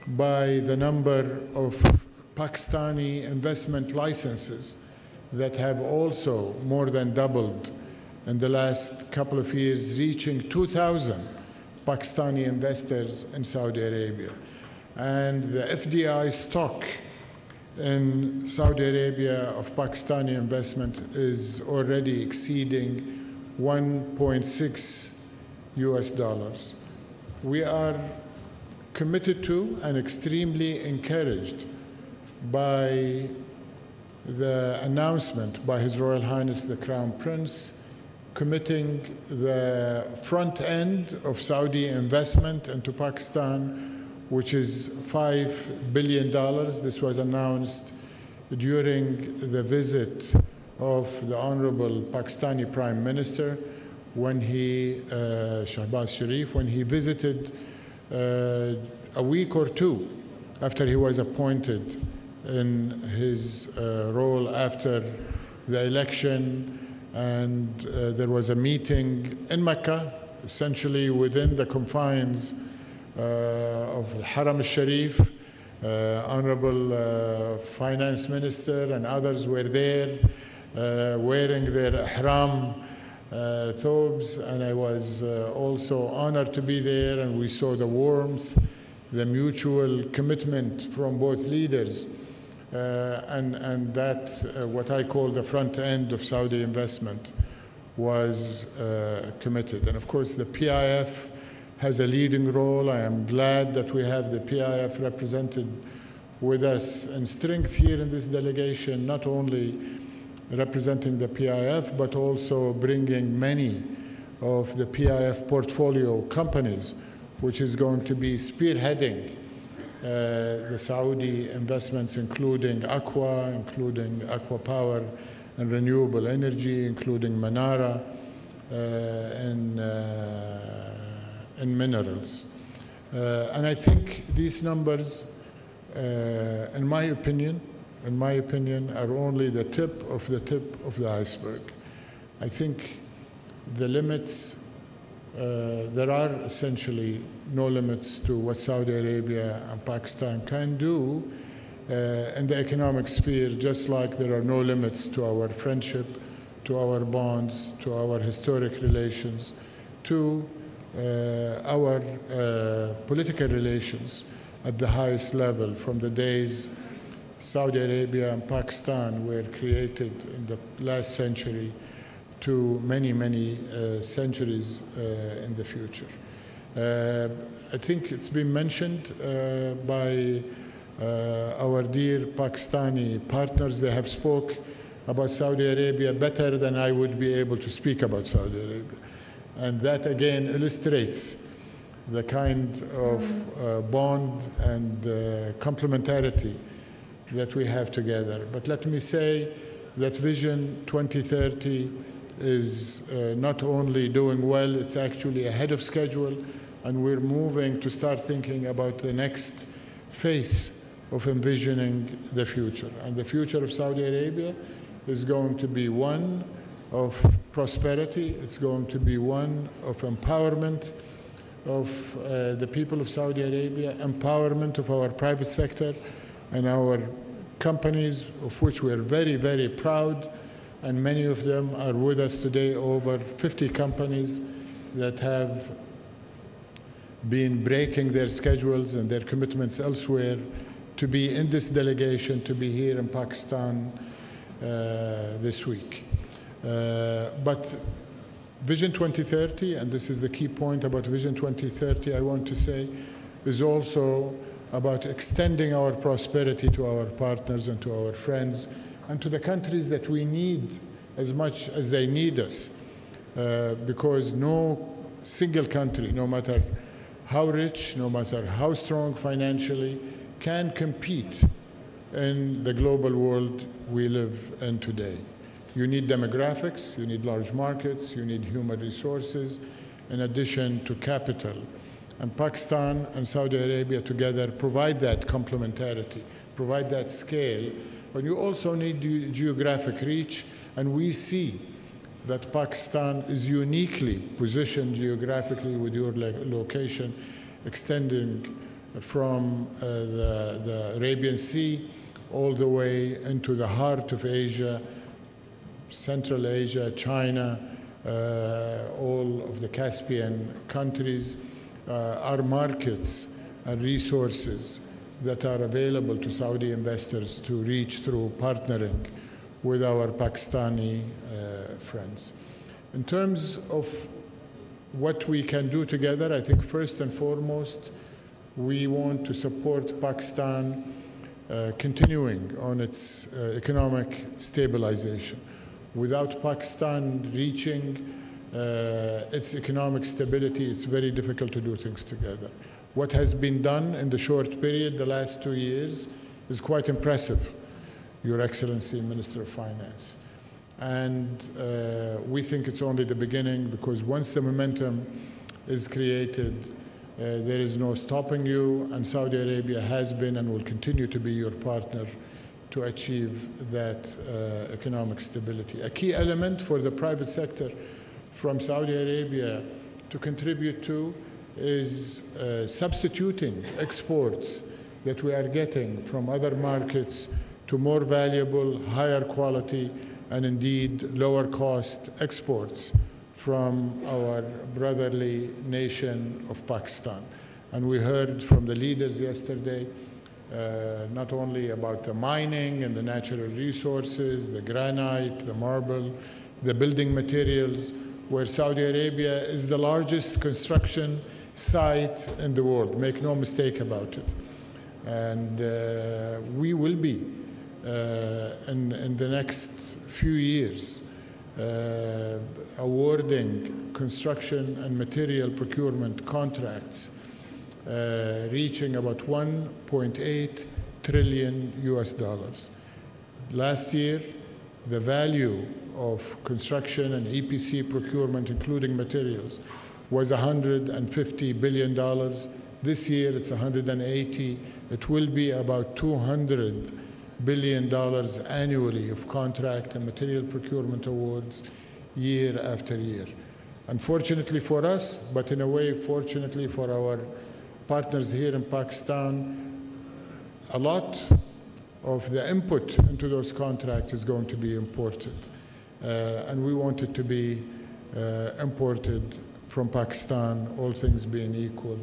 by the number of Pakistani investment licenses that have also more than doubled in the last couple of years, reaching 2,000 Pakistani investors in Saudi Arabia. And the FDI stock in Saudi Arabia of Pakistani investment is already exceeding $1.6 US dollars. We are committed to and extremely encouraged by the announcement by His Royal Highness the Crown Prince committing the front end of Saudi investment into Pakistan, which is $5 billion. This was announced during the visit of the Honorable Pakistani Prime Minister when he, Shahbaz Sharif, when he visited a week or two after he was appointed in his role after the election. And there was a meeting in Mecca, essentially within the confines of Haram al-Sharif. Honorable Finance Minister and others were there wearing their ihram thobes, and I was also honored to be there, and we saw the warmth, the mutual commitment from both leaders, and that what I call the front end of Saudi investment was committed. And of course the PIF has a leading role. I am glad that we have the PIF represented with us in strength here in this delegation, not only representing the PIF, but also bringing many of the PIF portfolio companies, which is going to be spearheading the Saudi investments, including Aqua, including Aqua Power and renewable energy, including Manara and minerals. And I think these numbers, in my opinion, in my opinion, are only the tip of the iceberg. I think the limits, there are essentially no limits to what Saudi Arabia and Pakistan can do in the economic sphere, just like there are no limits to our friendship, to our bonds, to our historic relations, to our political relations at the highest level, from the days Saudi Arabia and Pakistan were created in the last century to many, many centuries in the future. I think it's been mentioned by our dear Pakistani partners. They have spoke about Saudi Arabia better than I would be able to speak about Saudi Arabia. And that again illustrates the kind of bond and complementarity that we have together. But let me say that Vision 2030 is not only doing well, it's actually ahead of schedule, and we're moving to start thinking about the next phase of envisioning the future. And the future of Saudi Arabia is going to be one of prosperity, it's going to be one of empowerment of the people of Saudi Arabia, empowerment of our private sector and our companies, of which we are very, very proud, and many of them are with us today, over 50 companies that have been breaking their schedules and their commitments elsewhere to be in this delegation, to be here in Pakistan this week. But Vision 2030, and this is the key point about Vision 2030, I want to say, is also about extending our prosperity to our partners and to our friends and to the countries that we need as much as they need us. Because no single country, no matter how rich, no matter how strong financially, can compete in the global world we live in today. You need demographics, you need large markets, you need human resources, in addition to capital. And Pakistan and Saudi Arabia together provide that complementarity, provide that scale, but you also need geographic reach, and we see that Pakistan is uniquely positioned geographically with your location extending from the Arabian Sea all the way into the heart of Asia, Central Asia, China, all of the Caspian countries are markets and resources that are available to Saudi investors to reach through partnering with our Pakistani friends. In terms of what we can do together, I think first and foremost, we want to support Pakistan continuing on its economic stabilization. Without Pakistan reaching its economic stability, it's very difficult to do things together. What has been done in the short period, the last 2 years, is quite impressive, Your Excellency, Minister of Finance. And we think it's only the beginning, because once the momentum is created, there is no stopping you, and Saudi Arabia has been and will continue to be your partner to achieve that economic stability. A key element for the private sector from Saudi Arabia to contribute to is substituting exports that we are getting from other markets to more valuable, higher quality, and indeed lower cost exports from our brotherly nation of Pakistan. And we heard from the leaders yesterday not only about the mining and the natural resources, the granite, the marble, the building materials, where Saudi Arabia is the largest construction site in the world. Make no mistake about it. And we will be, in the next few years, awarding construction and material procurement contracts reaching about $1.8 trillion US. Last year, the value of construction and EPC procurement, including materials, was $150 billion. This year, it's 180. It will be about $200 billion annually of contract and material procurement awards year after year. Unfortunately for us, but in a way fortunately for our partners here in Pakistan, a lot of the input into those contracts is going to be imported. And we want it to be imported from Pakistan, all things being equal.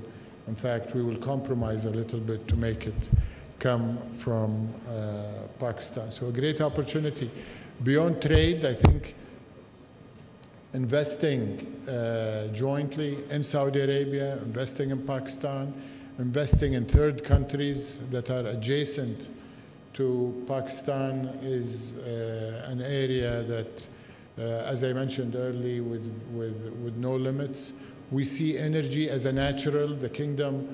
In fact, we will compromise a little bit to make it come from Pakistan. So a great opportunity. Beyond trade, I think investing jointly in Saudi Arabia, investing in Pakistan, investing in third countries that are adjacent to Pakistan is an area that, as I mentioned earlier, with no limits. We see energy as a natural. The kingdom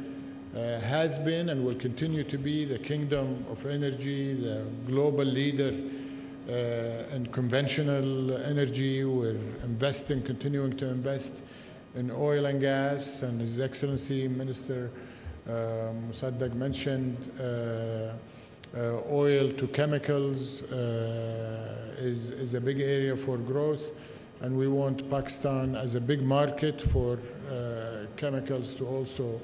has been and will continue to be the kingdom of energy, the global leader in conventional energy. We're investing, continuing to invest in oil and gas, and His Excellency Minister Mossadegh mentioned oil to chemicals is a big area for growth, and we want Pakistan as a big market for chemicals to also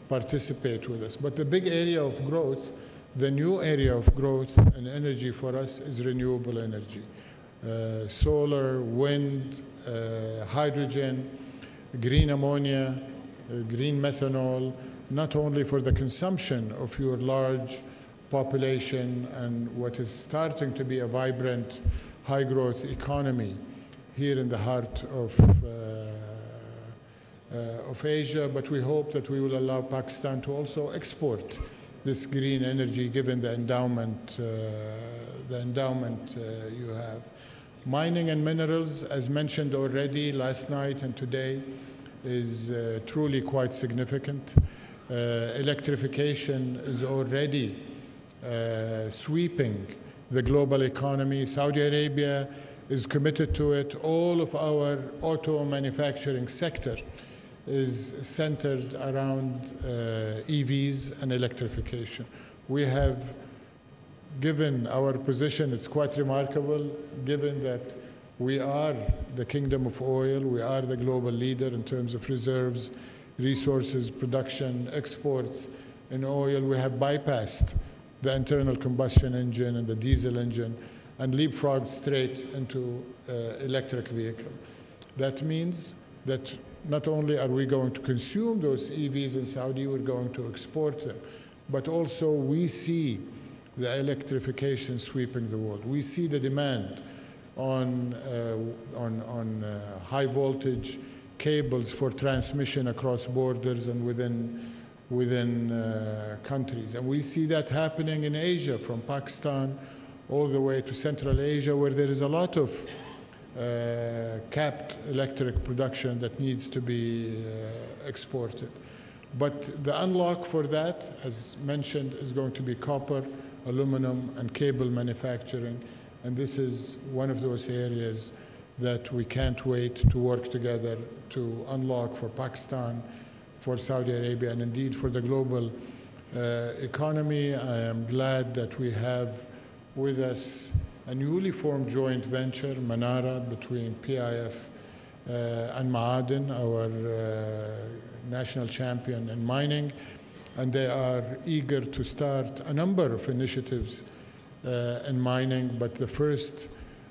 participate with us. But the big area of growth, the new area of growth in energy for us is renewable energy. Solar, wind, hydrogen, green ammonia, green methanol, not only for the consumption of your large population and what is starting to be a vibrant, high-growth economy here in the heart of Asia, but we hope that we will allow Pakistan to also export this green energy given the endowment you have. Mining and minerals, as mentioned already last night and today, is truly quite significant. Electrification is already sweeping the global economy. Saudi Arabia is committed to it. All of our auto manufacturing sector is centered around EVs and electrification. We have, given our position, it's quite remarkable, given that we are the kingdom of oil, we are the global leader in terms of reserves, resources, production, exports in oil. We have bypassed the internal combustion engine and the diesel engine and leapfrogged straight into electric vehicle. That means that not only are we going to consume those EVs in Saudi, we're going to export them, but also we see the electrification sweeping the world. We see the demand on high voltage cables for transmission across borders and within countries. And we see that happening in Asia, from Pakistan all the way to Central Asia, where there is a lot of capped electric production that needs to be exported. But the unlock for that, as mentioned, is going to be copper, aluminum, and cable manufacturing. And this is one of those areas that we can't wait to work together to unlock for Pakistan, for Saudi Arabia, and indeed for the global economy. I am glad that we have with us a newly formed joint venture, Manara, between PIF and Ma'aden, our national champion in mining. And they are eager to start a number of initiatives in mining, but the first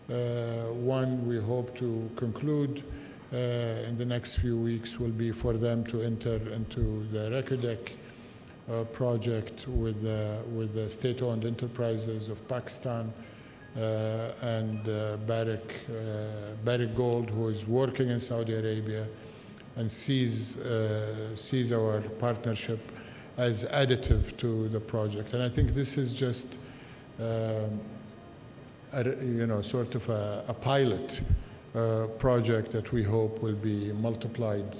one we hope to conclude in the next few weeks will be for them to enter into the Reko project with the state-owned enterprises of Pakistan and Barrick Gold, who is working in Saudi Arabia and sees our partnership as additive to the project. And I think this is just sort of a pilot project that we hope will be multiplied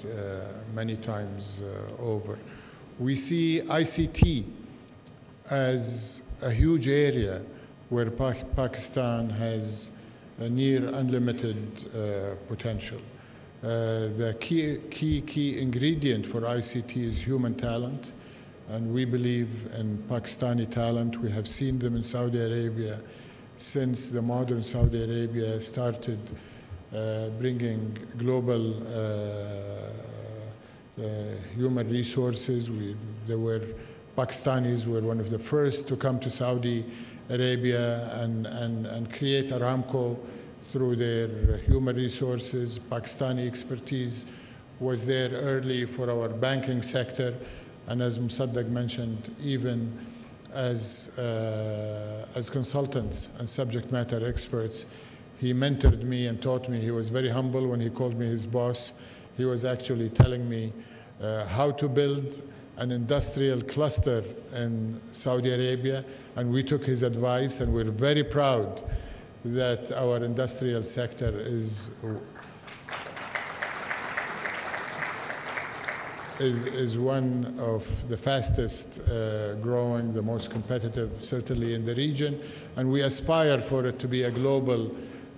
many times over. We see ICT as a huge area where Pakistan has a near unlimited potential. The key ingredient for ICT is human talent, and we believe in Pakistani talent. We have seen them in Saudi Arabia since the modern Saudi Arabia started bringing global human resources. Pakistanis were one of the first to come to Saudi Arabia and create Aramco through their human resources. Pakistani expertise was there early for our banking sector, and as Musaddiq mentioned, even as consultants and subject matter experts. He mentored me and taught me. He was very humble when he called me his boss. He was actually telling me how to build an industrial cluster in Saudi Arabia, and we took his advice, and we're very proud that our industrial sector is one of the fastest growing, the most competitive, certainly in the region, and we aspire for it to be a global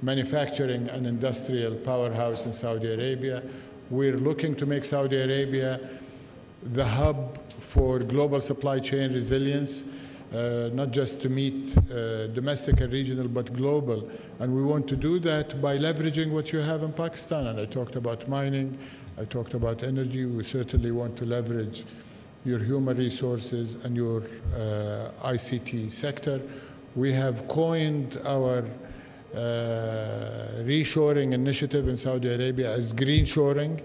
manufacturing and industrial powerhouse in Saudi Arabia. We're looking to make Saudi Arabia the hub for global supply chain resilience, not just to meet domestic and regional, but global. And we want to do that by leveraging what you have in Pakistan. And I talked about mining, I talked about energy. We certainly want to leverage your human resources and your ICT sector. We have coined our reshoring initiative in Saudi Arabia as green shoring,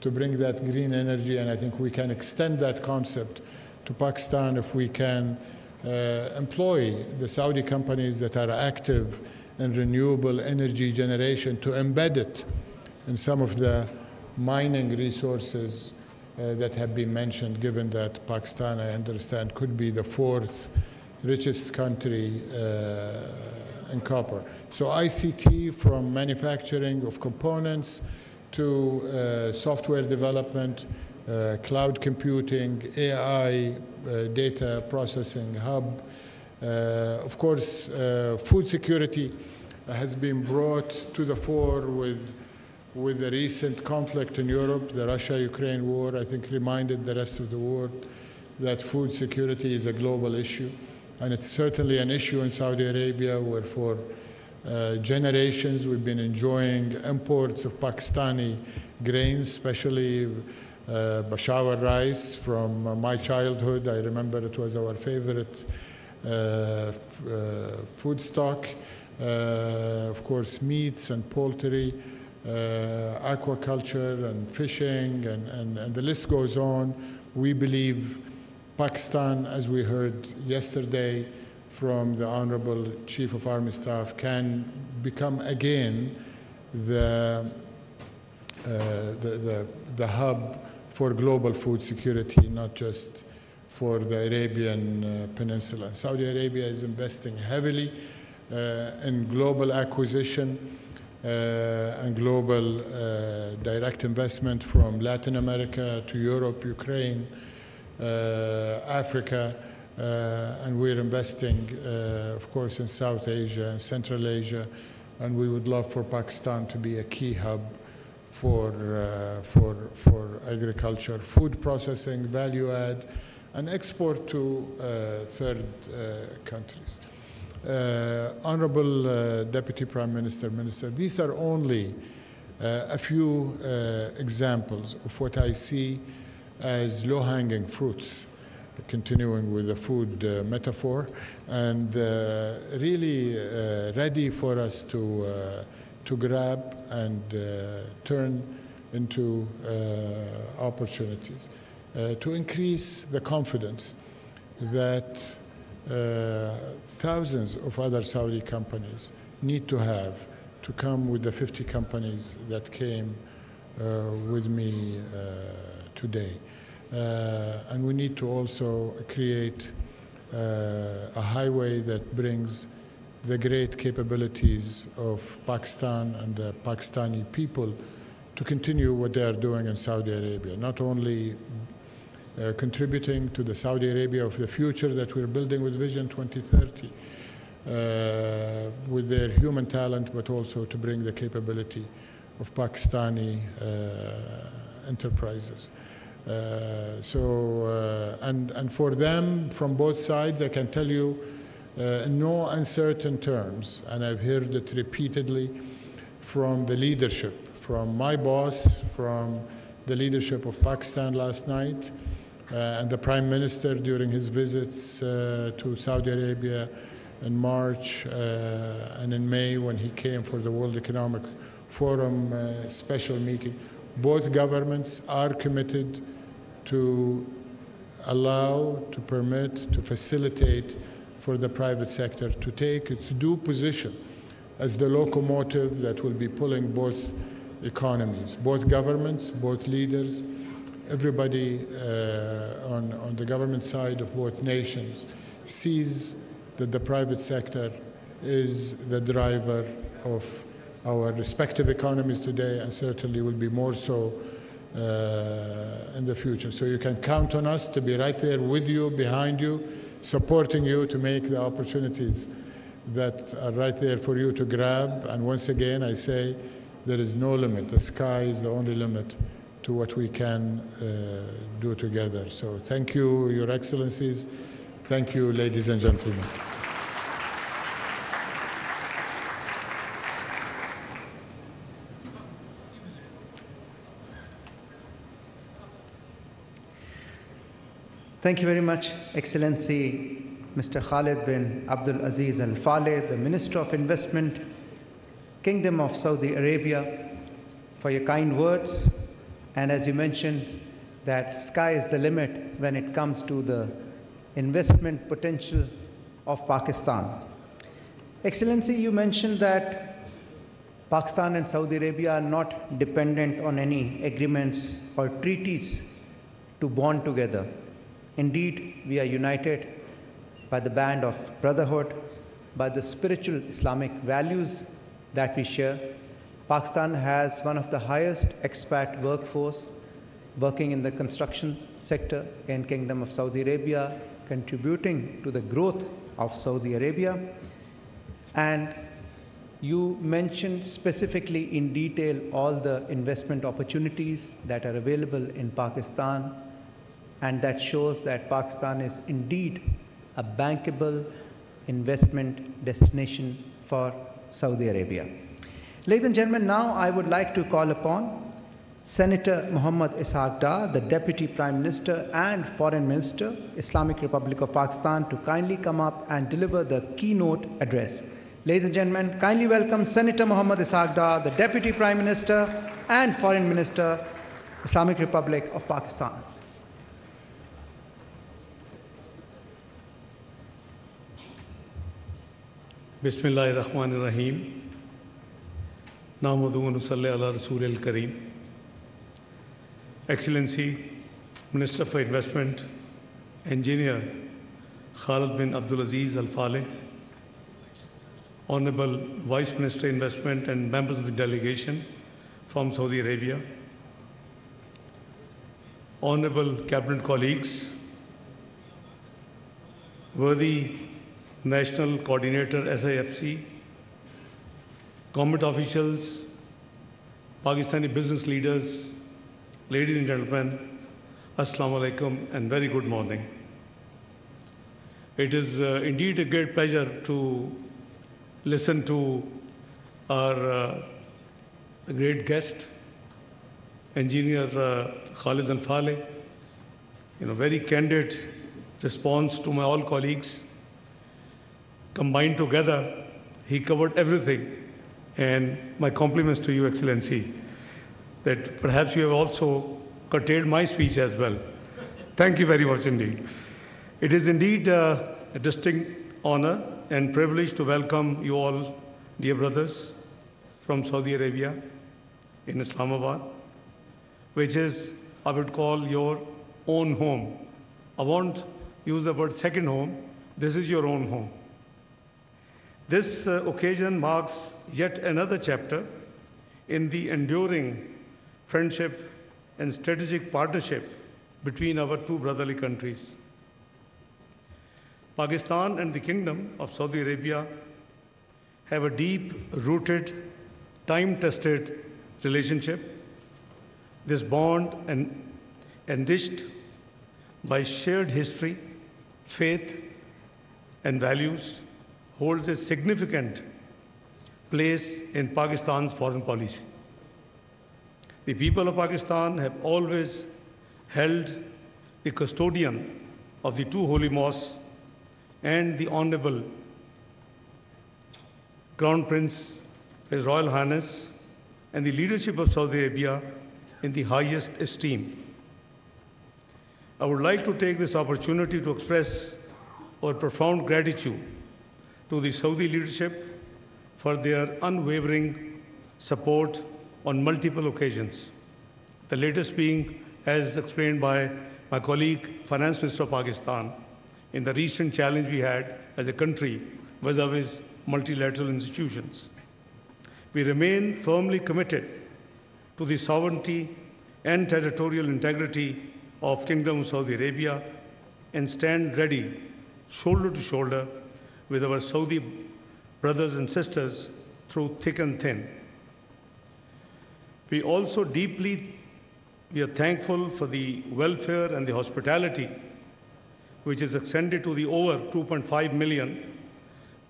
to bring that green energy, and I think we can extend that concept to Pakistan if we can employ the Saudi companies that are active in renewable energy generation to embed it in some of the mining resources that have been mentioned, given that Pakistan, I understand, could be the 4th richest country in copper. So ICT, from manufacturing of components to software development, cloud computing, AI, data processing hub. Of course, food security has been brought to the fore with the recent conflict in Europe. The Russia-Ukraine war, I think, reminded the rest of the world that food security is a global issue. And it's certainly an issue in Saudi Arabia, where for generations we've been enjoying imports of Pakistani grains, especially Peshawar rice from my childhood. I remember it was our favorite food stock. Of course, meats and poultry, aquaculture and fishing, and the list goes on. We believe Pakistan, as we heard yesterday from the Honorable Chief of Army Staff, can become again the hub for global food security, not just for the Arabian Peninsula. Saudi Arabia is investing heavily in global acquisition and global direct investment from Latin America to Europe, Ukraine, Africa, and we're investing, of course, in South Asia and Central Asia, and we would love for Pakistan to be a key hub for agriculture, food processing, value add, and export to third countries. Honorable Deputy Prime Minister, Minister, these are only a few examples of what I see as low-hanging fruits, continuing with the food metaphor, and really ready for us to grab and turn into opportunities, to increase the confidence that thousands of other Saudi companies need to have to come with the 50 companies that came with me today. And we need to also create a highway that brings the great capabilities of Pakistan and the Pakistani people to continue what they are doing in Saudi Arabia, not only contributing to the Saudi Arabia of the future that we're building with Vision 2030, with their human talent, but also to bring the capability of Pakistani enterprises. And for them, from both sides, I can tell you in no uncertain terms, and I've heard it repeatedly from the leadership, from my boss, from the leadership of Pakistan last night, and the Prime Minister during his visits to Saudi Arabia in March and in May when he came for the World Economic Forum special meeting. Both governments are committed to allow, to permit, to facilitate for the private sector to take its due position as the locomotive that will be pulling both economies, both governments, both leaders, everybody on the government side of both nations sees that the private sector is the driver of our respective economies today and certainly will be more so in the future. So you can count on us to be right there with you, behind you, supporting you to make the opportunities that are right there for you to grab. And once again, I say there is no limit. The sky is the only limit to what we can do together. So thank you, Your Excellencies. Thank you, ladies and gentlemen. Thank you very much, Excellency Mr. Khalid bin Abdul Aziz Al Faleh, the Minister of Investment, Kingdom of Saudi Arabia, for your kind words. And as you mentioned, that sky is the limit when it comes to the investment potential of Pakistan. Excellency, you mentioned that Pakistan and Saudi Arabia are not dependent on any agreements or treaties to bond together. Indeed, we are united by the band of brotherhood, by the spiritual Islamic values that we share. Pakistan has one of the highest expat workforce working in the construction sector in Kingdom of Saudi Arabia, contributing to the growth of Saudi Arabia. And you mentioned specifically in detail all the investment opportunities that are available in Pakistan, and that shows that Pakistan is indeed a bankable investment destination for Saudi Arabia. Ladies and gentlemen, now I would like to call upon Senator Muhammad Ishaq Dar, the Deputy Prime Minister and Foreign Minister, Islamic Republic of Pakistan, to kindly come up and deliver the keynote address. Ladies and gentlemen, kindly welcome Senator Muhammad Ishaq Dar, the Deputy Prime Minister and Foreign Minister, Islamic Republic of Pakistan. Bismillahirrahmanirrahim. Nahmaduhu wa nusalli ala Rasulil Kareem. Excellency, Minister for Investment, Engineer Khalid bin Abdul Aziz Al Faleh, Honorable Vice Minister Investment and members of the delegation from Saudi Arabia, Honorable Cabinet colleagues, worthy National Coordinator SIFC, government officials, Pakistani business leaders, ladies and gentlemen, Assalamu alaikum and very good morning. It is indeed a great pleasure to listen to our great guest, Engineer Khalid Al Faleh, very candid response to my all colleagues. Combined together, he covered everything. And my compliments to you, Excellency, that perhaps you have also curtailed my speech as well. Thank you very much indeed. It is indeed a distinct honor and privilege to welcome you all, dear brothers, from Saudi Arabia in Islamabad, which is, I would call, your own home. I won't use the word second home. This is your own home. This occasion marks yet another chapter in the enduring friendship and strategic partnership between our two brotherly countries. Pakistan and the Kingdom of Saudi Arabia have a deep-rooted, time-tested relationship. This bond enriched by shared history, faith, and values, holds a significant place in Pakistan's foreign policy. The people of Pakistan have always held the custodian of the two holy mosques and the Honorable Crown Prince, His Royal Highness, and the leadership of Saudi Arabia in the highest esteem. I would like to take this opportunity to express our profound gratitude to the Saudi leadership for their unwavering support on multiple occasions. The latest being, as explained by my colleague, Finance Minister of Pakistan, in the recent challenge we had as a country vis-à-vis multilateral institutions. We remain firmly committed to the sovereignty and territorial integrity of Kingdom of Saudi Arabia and stand ready, shoulder to shoulder, with our Saudi brothers and sisters through thick and thin. We are thankful for the welfare and the hospitality which is extended to the over 2.5 million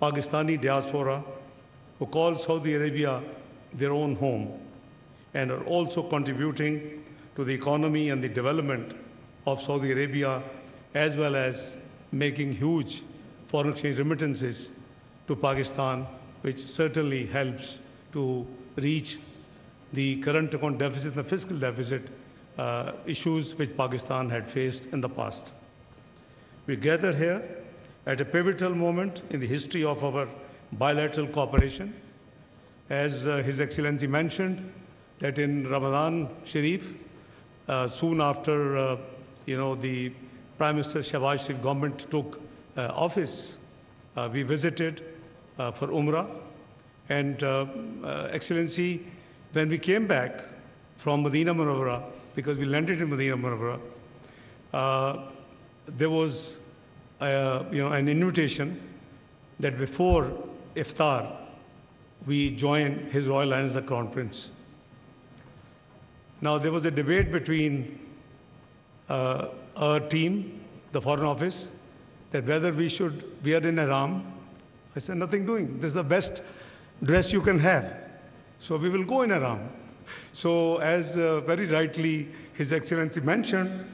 Pakistani diaspora who call Saudi Arabia their own home and are also contributing to the economy and the development of Saudi Arabia, as well as making huge foreign exchange remittances to Pakistan, which certainly helps to reach the current account deficit and the fiscal deficit issues which Pakistan had faced in the past. We gather here at a pivotal moment in the history of our bilateral cooperation. As His Excellency mentioned, that in Ramadan Sharif, soon after the Prime Minister Shahbaz Sharif government took office, we visited for Umrah. And Excellency, when we came back from Medina Munawwara, because we landed in Medina Munawwara, there was an invitation that before iftar, we join His Royal Highness the Crown Prince. Now, there was a debate between our team, the Foreign Office, that whether we should wear in ihram. I said, nothing doing. This is the best dress you can have. So we will go in ihram. So as very rightly His Excellency mentioned,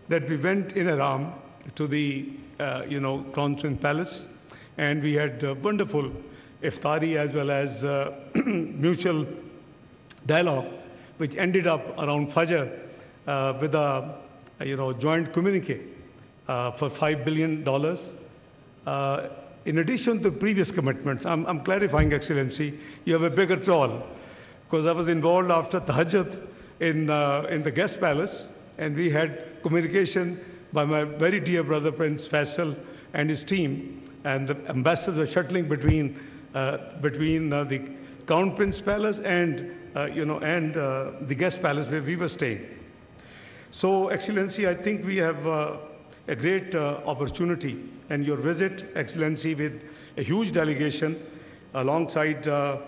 that we went in ihram to the Crown Prince Palace, and we had wonderful iftari as well as mutual dialogue, which ended up around Fajr with a joint communique for $5 billion. In addition to previous commitments, I'm clarifying, Excellency, you have a bigger role, because I was involved after Tahajjud in the guest palace, and we had communication by my very dear brother Prince Faisal and his team, and the ambassadors were shuttling between the Crown Prince Palace and the guest palace where we were staying. So, Excellency, I think we have a great opportunity, and your visit, Excellency, with a huge delegation alongside the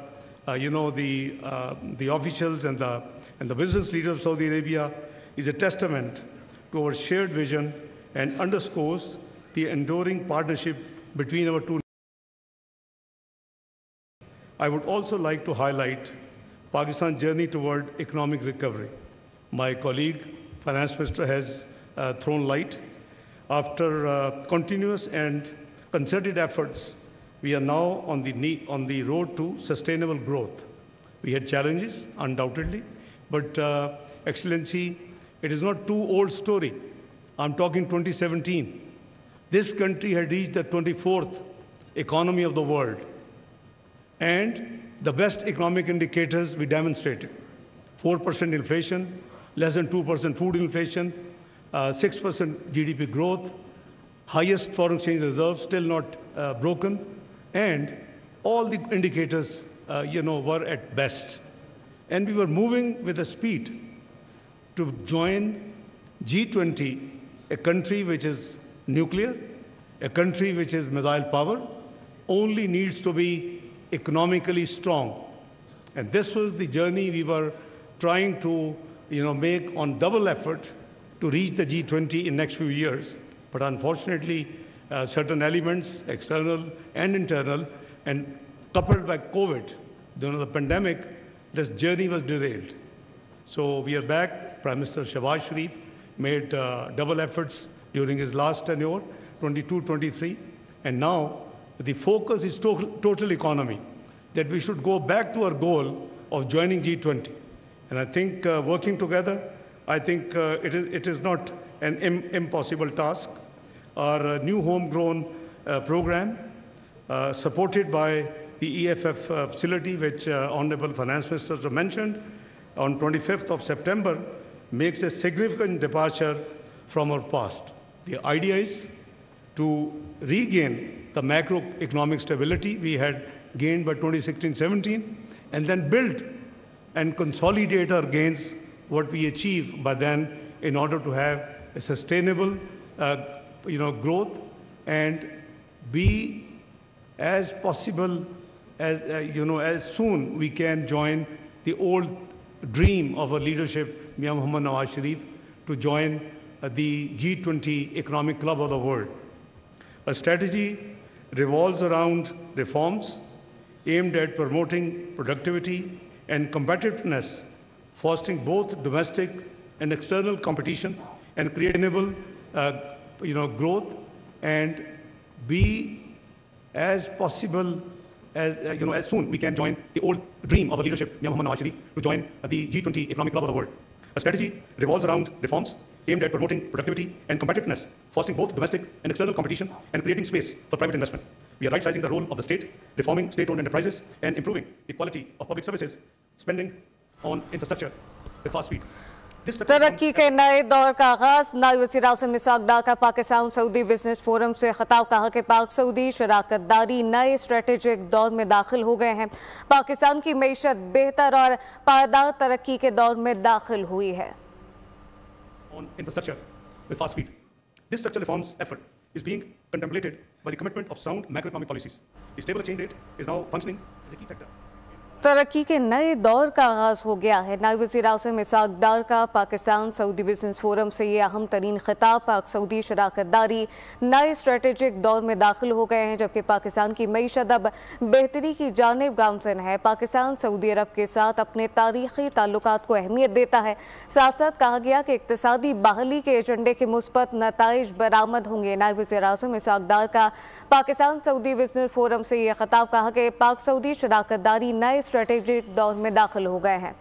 officials and the business leaders of Saudi Arabia is a testament to our shared vision and underscores the enduring partnership between our two. I would also like to highlight Pakistan's journey toward economic recovery. My colleague, Finance Minister, has thrown light. After continuous and concerted efforts, we are now on the road to sustainable growth. We had challenges, undoubtedly, but Excellency, it is not too old story. I'm talking 2017. This country had reached the 24th economy of the world. And the best economic indicators we demonstrated: 4% inflation, less than 2% food inflation, 6% GDP growth, highest foreign exchange reserves still not broken, and all the indicators, were at best. And we were moving with a speed to join G20, a country which is nuclear, a country which is missile power, only needs to be economically strong. And this was the journey we were trying to make on double effort to reach the G20 in next few years. But unfortunately, certain elements, external and internal, and coupled by COVID, the pandemic, this journey was derailed. So we are back. Prime Minister Shehbaz Sharif made double efforts during his last tenure, 22-23, and now the focus is total economy, that we should go back to our goal of joining G20. And I think working together, I think it is not an impossible task. Our new homegrown program, supported by the EFF facility, which Honorable Finance Minister mentioned, on 25th of September, makes a significant departure from our past. The idea is to regain the macroeconomic stability we had gained by 2016-17, and then build and consolidate our gains, what we achieve by then, in order to have a sustainable growth and be as possible as, as soon we can join the old dream of our leadership, Mia Muhammad Nawaz Sharif, to join the G20 Economic Club of the world. A strategy revolves around reforms aimed at promoting productivity and competitiveness, fostering both domestic and external competition, and creating growth, and be as possible as, as soon we can join the old dream of our leadership, Mia Muhammad Nawaz Sharif, to join the G20 Economic Club of the world. A strategy revolves around reforms aimed at promoting productivity and competitiveness, fostering both domestic and external competition, and creating space for private investment. We are right-sizing the role of the state, reforming state-owned enterprises, and improving the quality of public services, spending on infrastructure with fast speed. तरक्की के नए दौर का आगाज। नायब वज़ीर आज़म इसहाक डार का Pakistan Saudi business forum से खिताब। कहा कि पाक सऊदी शराकतदारी नए स्ट्रेटेजिक दौर में दाखिल हो गए हैं। पाकिस्तान की मईशत बेहतर और पायदार तरक्की के दौर में दाखिल हुई है। On infrastructure with fast speed. This structural reforms effort is being contemplated by the commitment of sound macroeconomic policies. The stable exchange rate is now functioning as a key factor. तरक्की के नए दौर का आगाज़ हो गया है। नायब वज़ीर आज़म इसहाक डार का पाकिस्तान सऊदी बिजनेस फोरम से ये अहम तरीन खिताब। पाक सऊदी शराकतदारी नए स्ट्रेटेजिक दौर में दाखिल हो गए हैं, जबकि पाकिस्तान की मईशत अब बेहतरी की जानिब गामज़न है। पाकिस्तान सऊदी अरब के साथ अपने तारीख़ी ताल्लुकात को अहमियत देता है। साथ साथ कहा गया कि इक़्तिसादी बहाली के एजेंडे के मुस्बत नताइज बरामद होंगे। नायब वज़ीर आज़म इसहाक डार का पाकिस्तान सऊदी बिजनेस फोरम से ये खिताब। कहा कि पाक सऊदी शराकतदारी नए स्ट्रेटेजिक दौर में दाखिल हो गए हैं।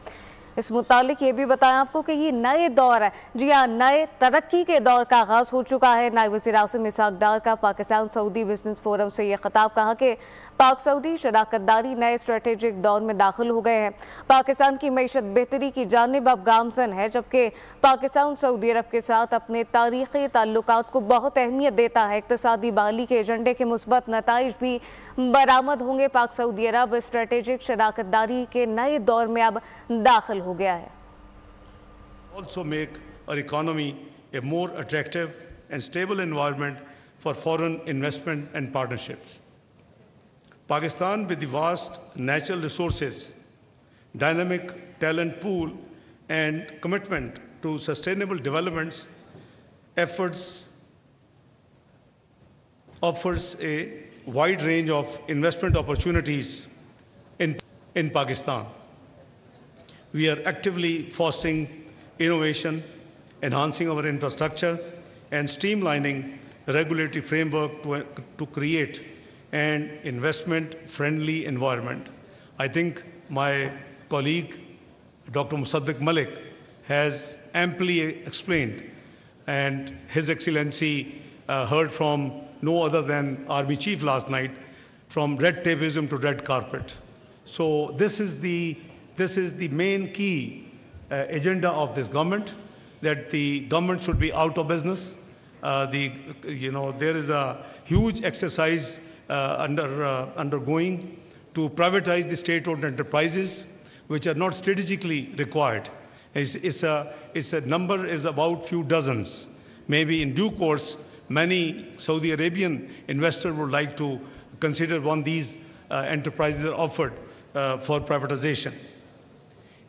इस मुतालिक ये भी बताया आपको कि ये नए दौर है, जी हाँ, नए तरक्की के दौर का आगाज़ हो चुका है। नायब वज़ीर आज़म इसहाक डार का पाकिस्तान सऊदी बिजनेस फोरम से ये खिताब। कहा कि पाक सऊदी शराकतदारी नए स्ट्रेटेजिक दौर में दाखिल हो गए हैं। पाकिस्तान की मईशत बेहतरी की जानिब अब गामज़न है, जबकि पाकिस्तान सऊदी अरब के साथ अपने तारीख़ी ताल्लुकात को बहुत अहमियत देता है। इक़्तिसादी बहाली के एजेंडे के मुस्बत नताइज भी बरामद होंगे। पाक सऊदी अरब स्ट्रेटेजिक शराकतदारी के नए दौर में अब दाखिल हो गया है। Also make our economy a more attractive and stable environment for foreign investment and partnerships. Pakistan, with the vast natural resources, dynamic talent pool, and commitment to sustainable development efforts, offers a wide range of investment opportunities in Pakistan. We are actively fostering innovation, enhancing our infrastructure, and streamlining the regulatory framework to create an investment-friendly environment. I think my colleague, Dr. Musaddiq Malik, has amply explained, and His Excellency heard from no other than Army Chief last night, from red tapeism to red carpet. So this is the main key agenda of this government, that the government should be out of business. There is a huge exercise undergoing to privatize the state-owned enterprises, which are not strategically required. It's a number is about few dozens. Maybe in due course, many Saudi Arabian investors would like to consider one of these enterprises are offered for privatization.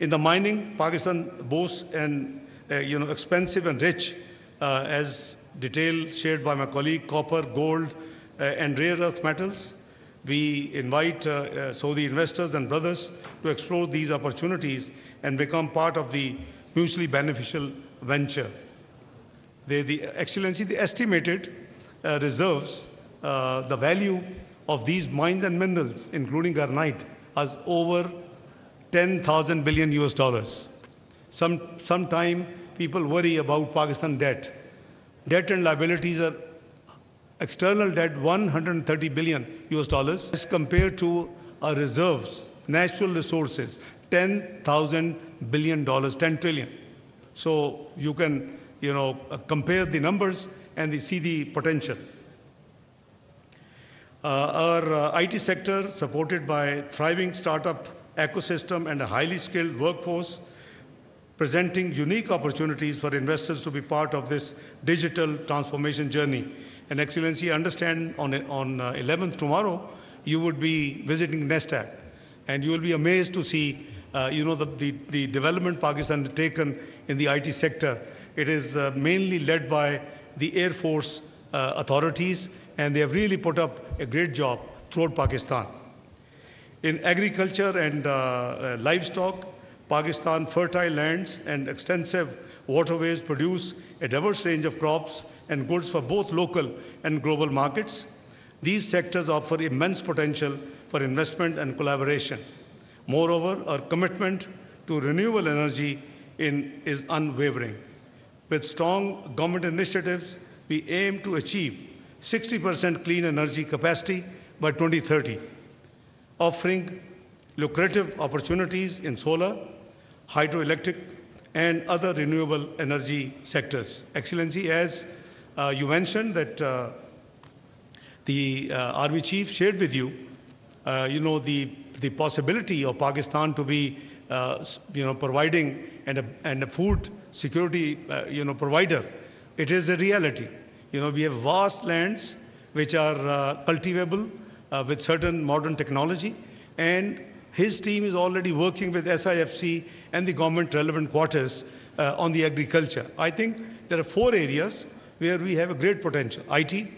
In the mining, Pakistan boasts an expensive and rich, as detail shared by my colleague, copper, gold, and rare earth metals. We invite Saudi investors and brothers to explore these opportunities and become part of the mutually beneficial venture. Excellency, the estimated reserves, the value of these mines and minerals, including garnite, is over 10,000 billion US dollars. Sometime people worry about Pakistan debt. Debt and liabilities are external debt 130 billion US dollars as compared to our reserves, natural resources, 10,000 billion dollars, 10 trillion. So you can, compare the numbers and see the potential. Our IT sector, supported by thriving startup ecosystem and a highly skilled workforce, presenting unique opportunities for investors to be part of this digital transformation journey. And Excellency, I understand on 11th tomorrow, you would be visiting NESTAC, and you will be amazed to see, the development Pakistan has taken in the IT sector. It is mainly led by the Air Force authorities, and they have really put up a great job throughout Pakistan. In agriculture and livestock, Pakistan fertile lands and extensive waterways produce a diverse range of crops and goods for both local and global markets. These sectors offer immense potential for investment and collaboration. Moreover, our commitment to renewable energy is unwavering. With strong government initiatives, we aim to achieve 60% clean energy capacity by 2030, offering lucrative opportunities in solar, hydroelectric, and other renewable energy sectors. Excellency, as you mentioned that the Army Chief shared with you, the possibility of Pakistan to be, providing and a food security, provider. It is a reality. We have vast lands which are cultivable with certain modern technology, and his team is already working with SIFC and the government relevant quarters on the agriculture. I think there are 4 areas where we have a great potential: IT,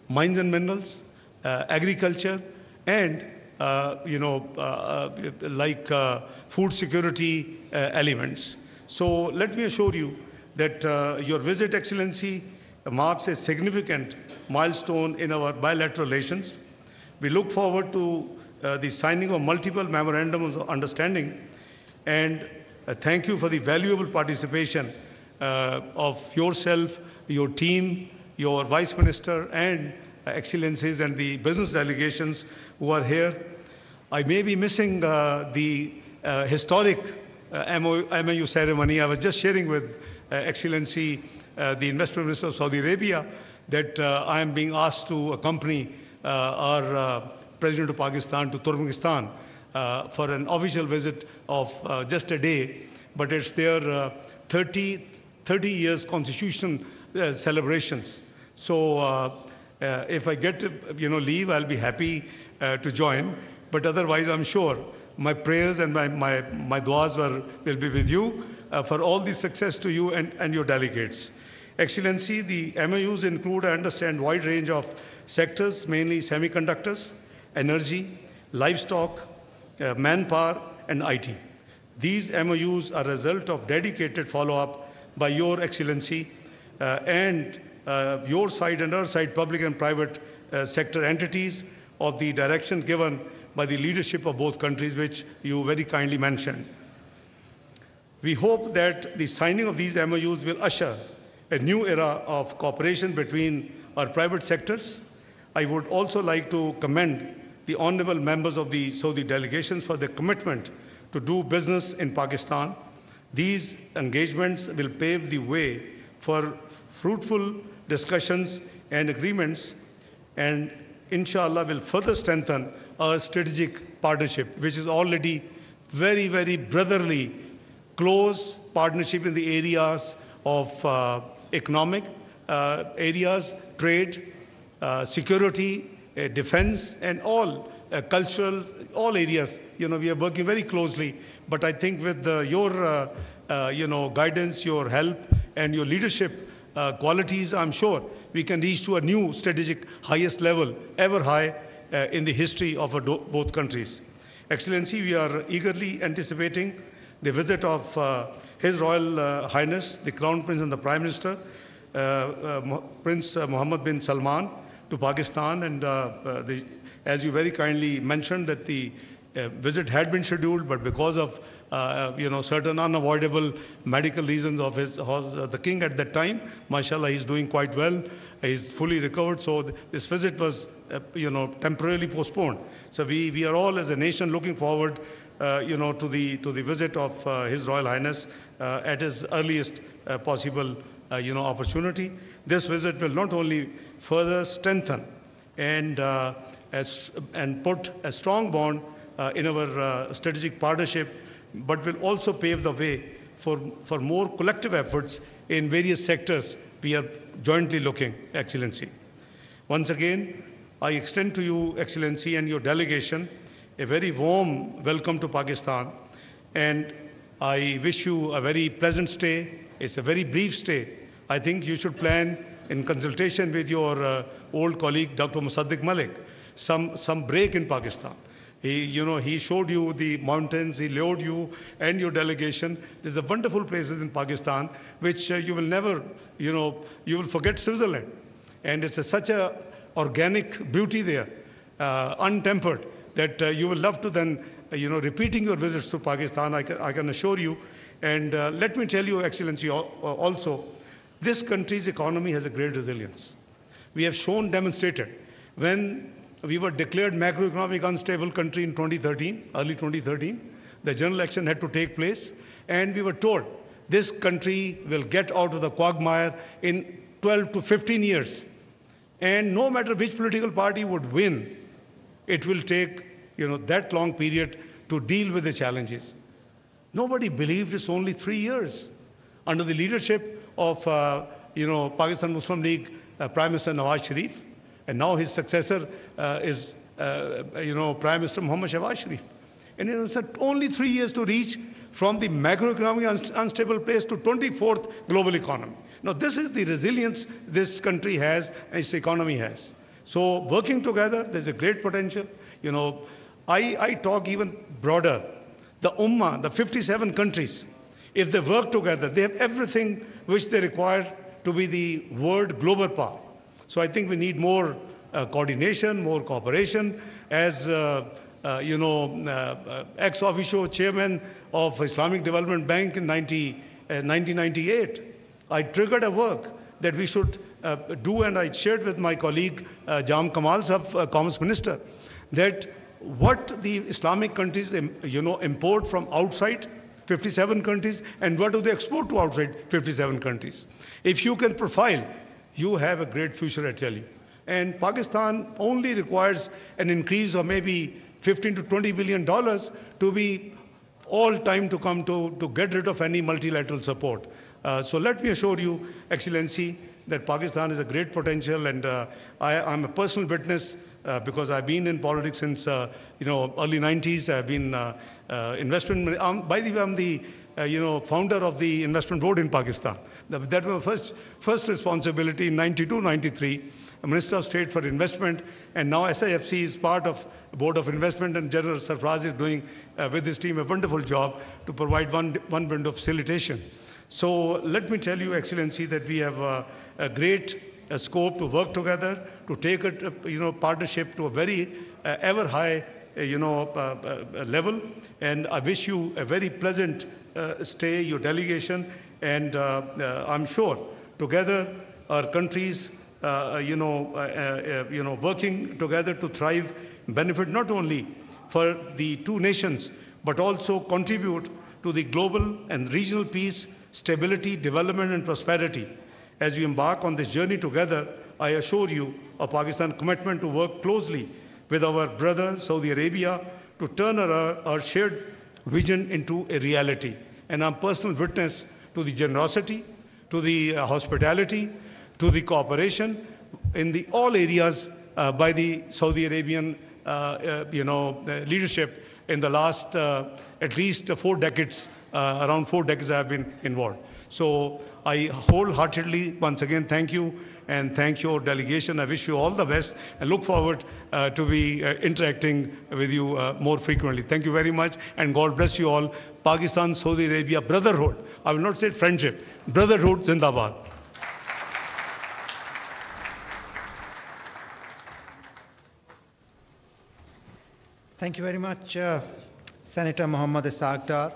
mines and minerals, agriculture, and food security elements. So let me assure you that your visit, Excellency, marks a significant milestone in our bilateral relations. We look forward to the signing of multiple memorandums of understanding, and thank you for the valuable participation of yourself, your team, your Vice Minister, and Excellencies and the business delegations who are here. I may be missing the historic MOU ceremony. I was just sharing with Excellency, the Investment Minister of Saudi Arabia, that I am being asked to accompany our President of Pakistan to Turkmenistan for an official visit of just a day, but it's their 30 years constitution celebrations. So if I get to leave, I'll be happy to join. But otherwise, I'm sure my prayers and my duas will be with you for all the success to you and your delegates. Excellency, the MOUs include, I understand, wide range of sectors, mainly semiconductors, energy, livestock, manpower, and IT. These MOUs are a result of dedicated follow-up by Your Excellency and your side and our side, public and private sector entities, of the direction given by the leadership of both countries, which you very kindly mentioned. We hope that the signing of these MOUs will usher a new era of cooperation between our private sectors. I would also like to commend the honorable members of the Saudi delegations for their commitment to do business in Pakistan. These engagements will pave the way for fruitful discussions and agreements, and inshallah will further strengthen our strategic partnership, which is already very, very brotherly, close partnership in the areas of economic areas, trade, security, defense, and all cultural, all areas. We are working very closely. But I think with your guidance, your help, and your leadership qualities, I'm sure we can reach to a new strategic highest level, ever high in the history of both countries. Excellency, we are eagerly anticipating the visit of His Royal Highness, the Crown Prince and the Prime Minister, Prince Mohammed bin Salman, to Pakistan. And as you very kindly mentioned, that the visit had been scheduled, but because of certain unavoidable medical reasons of the king at that time, mashallah, he's doing quite well. He's fully recovered. So this visit was, temporarily postponed. So we are all as a nation looking forward, to the visit of His Royal Highness at his earliest possible, opportunity. This visit will not only further strengthen and put a strong bond in our strategic partnership, but will also pave the way for more collective efforts in various sectors we are jointly looking, Excellency. Once again, I extend to you, Excellency, and your delegation a very warm welcome to Pakistan, and I wish you a very pleasant stay. It's a very brief stay. I think you should plan, in consultation with your old colleague, Dr. Musaddiq Malik, some break in Pakistan. He showed you the mountains, he lured you and your delegation. There's a wonderful places in Pakistan, which you will never, you will forget Switzerland. And it's such a organic beauty there, untempered, that you will love to then, repeating your visits to Pakistan, I can assure you. And let me tell you, Excellency, also, this country's economy has a great resilience. We have demonstrated, when we were declared macroeconomic unstable country in 2013, early 2013, the general election had to take place, and we were told this country will get out of the quagmire in 12 to 15 years. And no matter which political party would win, it will take, that long period to deal with the challenges. Nobody believed it's only 3 years. Under the leadership of, Pakistan Muslim League Prime Minister Nawaz Sharif, and now his successor is, Prime Minister Muhammad Shahbaz Sharif. And it was only 3 years to reach from the macroeconomic unstable place to 24th global economy. Now, this is the resilience this country has and its economy has. So, working together, there's a great potential. I talk even broader. The Ummah, the 57 countries, if they work together, they have everything which they require to be the world global power. So I think we need more coordination, more cooperation. As ex officio chairman of Islamic Development Bank in 1998, I triggered a work that we should do, and I shared with my colleague Jam Kamal Sahab, Commerce Minister, that what the Islamic countries import from outside 57 countries, and what do they export to outside 57 countries. If you can profile, you have a great future, I tell you. And Pakistan only requires an increase of maybe $15 to $20 billion to be all time to come to get rid of any multilateral support. So let me assure you, Excellency, that Pakistan is a great potential, and I'm a personal witness because I've been in politics since early 90s. I've been investment. By the way, I'm the founder of the investment board in Pakistan. That was my first responsibility in 92, 93. Minister of State for Investment, and now SIFC is part of the Board of Investment, and General Sarfraz is doing with his team a wonderful job to provide one bit of facilitation. So let me tell you, Excellency, that we have a great scope to work together, to take a partnership to a very ever high level. And I wish you a very pleasant stay, your delegation, and I'm sure together our countries, working together to thrive, benefit not only for the two nations, but also contribute to the global and regional peace, stability, development, and prosperity. As we embark on this journey together, I assure you of Pakistan's commitment to work closely with our brother Saudi Arabia to turn our shared vision into a reality. And I'm personal witness to the generosity, to the hospitality, to the cooperation in all areas by the Saudi Arabian leadership in the last at least 4 decades, around 4 decades I have been involved. So I wholeheartedly, once again, thank you and thank your delegation. I wish you all the best and look forward to be interacting with you more frequently. Thank you very much and God bless you all. Pakistan, Saudi Arabia, brotherhood. I will not say friendship. Brotherhood, Zindabad. Thank you very much, Senator Muhammad Ishaq Dar,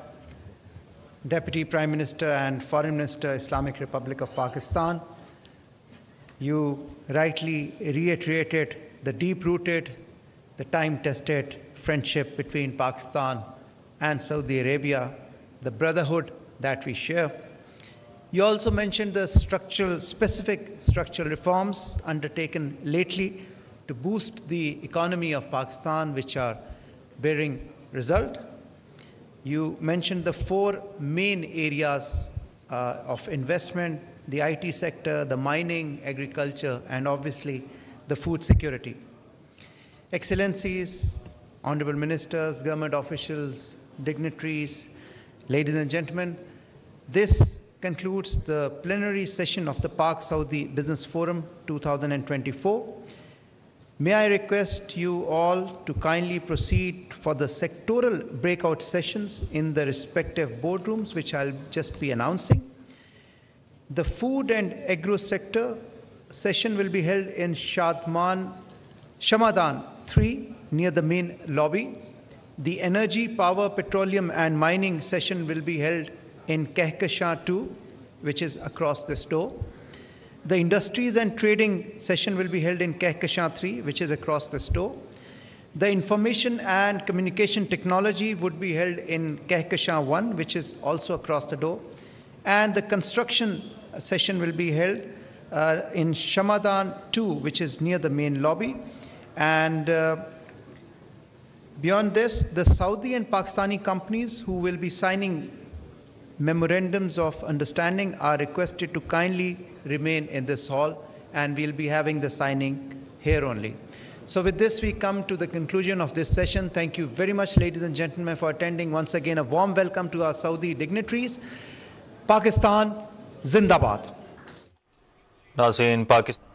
Deputy Prime Minister and Foreign Minister, Islamic Republic of Pakistan. You rightly reiterated the deep-rooted, the time-tested friendship between Pakistan and Saudi Arabia, the brotherhood that we share. You also mentioned the specific structural reforms undertaken lately to boost the economy of Pakistan, which are bearing result. You mentioned the 4 main areas of investment: the IT sector, the mining, agriculture, and obviously the food security. Excellencies, honorable ministers, government officials, dignitaries, ladies and gentlemen, this concludes the plenary session of the Pak-Saudi Business Forum 2024. May I request you all to kindly proceed for the sectoral breakout sessions in the respective boardrooms, which I'll just be announcing. The food and agro sector session will be held in Shamadan 3 near the main lobby. The energy, power, petroleum and mining session will be held in Kehkashan 2, which is across this door. The industries and trading session will be held in Kehkashan 3, which is across this door. The information and communication technology would be held in Kehkashan 1, which is also across the door. And the construction session will be held in Shamadan 2, which is near the main lobby. And beyond this, the Saudi and Pakistani companies who will be signing memorandums of understanding are requested to kindly remain in this hall, and we'll be having the signing here only. So with this, we come to the conclusion of this session. Thank you very much, ladies and gentlemen, for attending. Once again, a warm welcome to our Saudi dignitaries. Pakistan, Zindabad. नाज़रीन, पाकिस्तान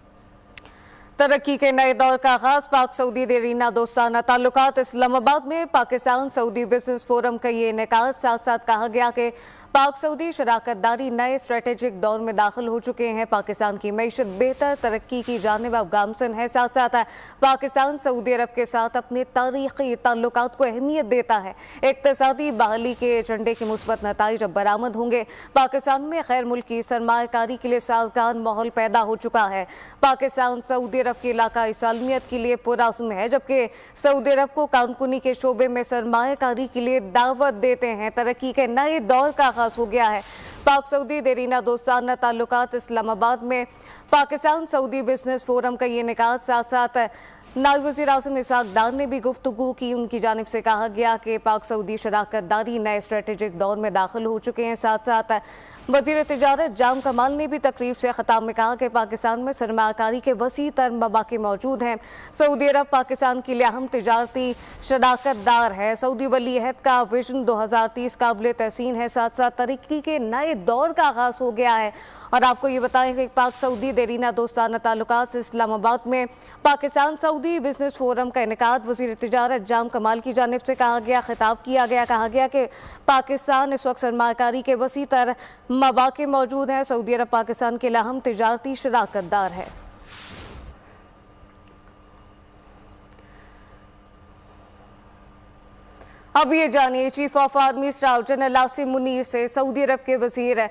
तरक्की के नए दौर का आगाज पाक Saudi देरीना दोस्ताना ताल्लुकात। इस्लामाबाद में पाकिस्तान सऊदी बिजनेस फोरम का ये इनेकाद। साथ साथ कहा गया कि पाक सऊदी शराकतदारी नए स्ट्रेटेजिक दौर में दाखिल हो चुके हैं। पाकिस्तान की मईशत बेहतर तरक्की की जानिब अब गामसन है। साथ साथ पाकिस्तान सऊदी अरब के साथ अपने तारीखी ताल्लुकात को अहमियत देता है। इक्तसादी बहाली के एजेंडे के मुस्बत नताइज अब बरामद होंगे। पाकिस्तान में गैर मुल्की सरमायाकारी के लिए साजगार माहौल पैदा हो चुका है। पाकिस्तान सऊदी अरब की इलाकाई सालमियत के लिए पुरअज़्म है, जबकि सऊदी अरब को कारकुनी के शोबे में सरमायाकारी के लिए दावत देते हैं। तरक्की के नए दौर का आगाज हो गया है। पाक सऊदी देरीना दोस्ताना ताल्लुकात। इस्लामाबाद में पाकिस्तान सऊदी बिजनेस फोरम का ये निकात। साथ साथ नायब वज़ीर आज़म इसहाक डार ने भी गुफ्तगू की। उनकी जानिब से कहा गया कि पाक सऊदी शराकतदारी नए स्ट्रेटेजिक दौर में दाखिल हो चुके हैं। साथ साथ वज़ीर तिजारत जाम कमाल ने भी तकरीब से ख़िताब में कहा कि पाकिस्तान में सरमायाकारी के वसी तर मौक़े मौजूद हैं। सऊदी अरब पाकिस्तान के लिए अहम तिजारती शराकतदार है। सऊदी वली अहद का विजन 2030 काबिल तहसीन है। साथ साथ तरक्की के नए दौर का आगाज़ हो गया है। और आपको ये बताएं कि पाक सऊदी देरीना दोस्ताना ताल्लुकात इस्लामाबाद में पाकिस्तान सऊदी बिजनेस फोरम का इनेकाद वज़ीर तिजारत जाम कमाल की जानिब से कहा गया, खिताब किया गया। कहा गया कि पाकिस्तान इस वक्त सरमायाकारी के वसी तर मौक़े मौजूद हैं। सऊदी अरब पाकिस्तान के लिए अहम तिजारती शराकतदार है। अब ये जानिए chief of army staff general Asim Munir से सऊदी अरब के वज़ीर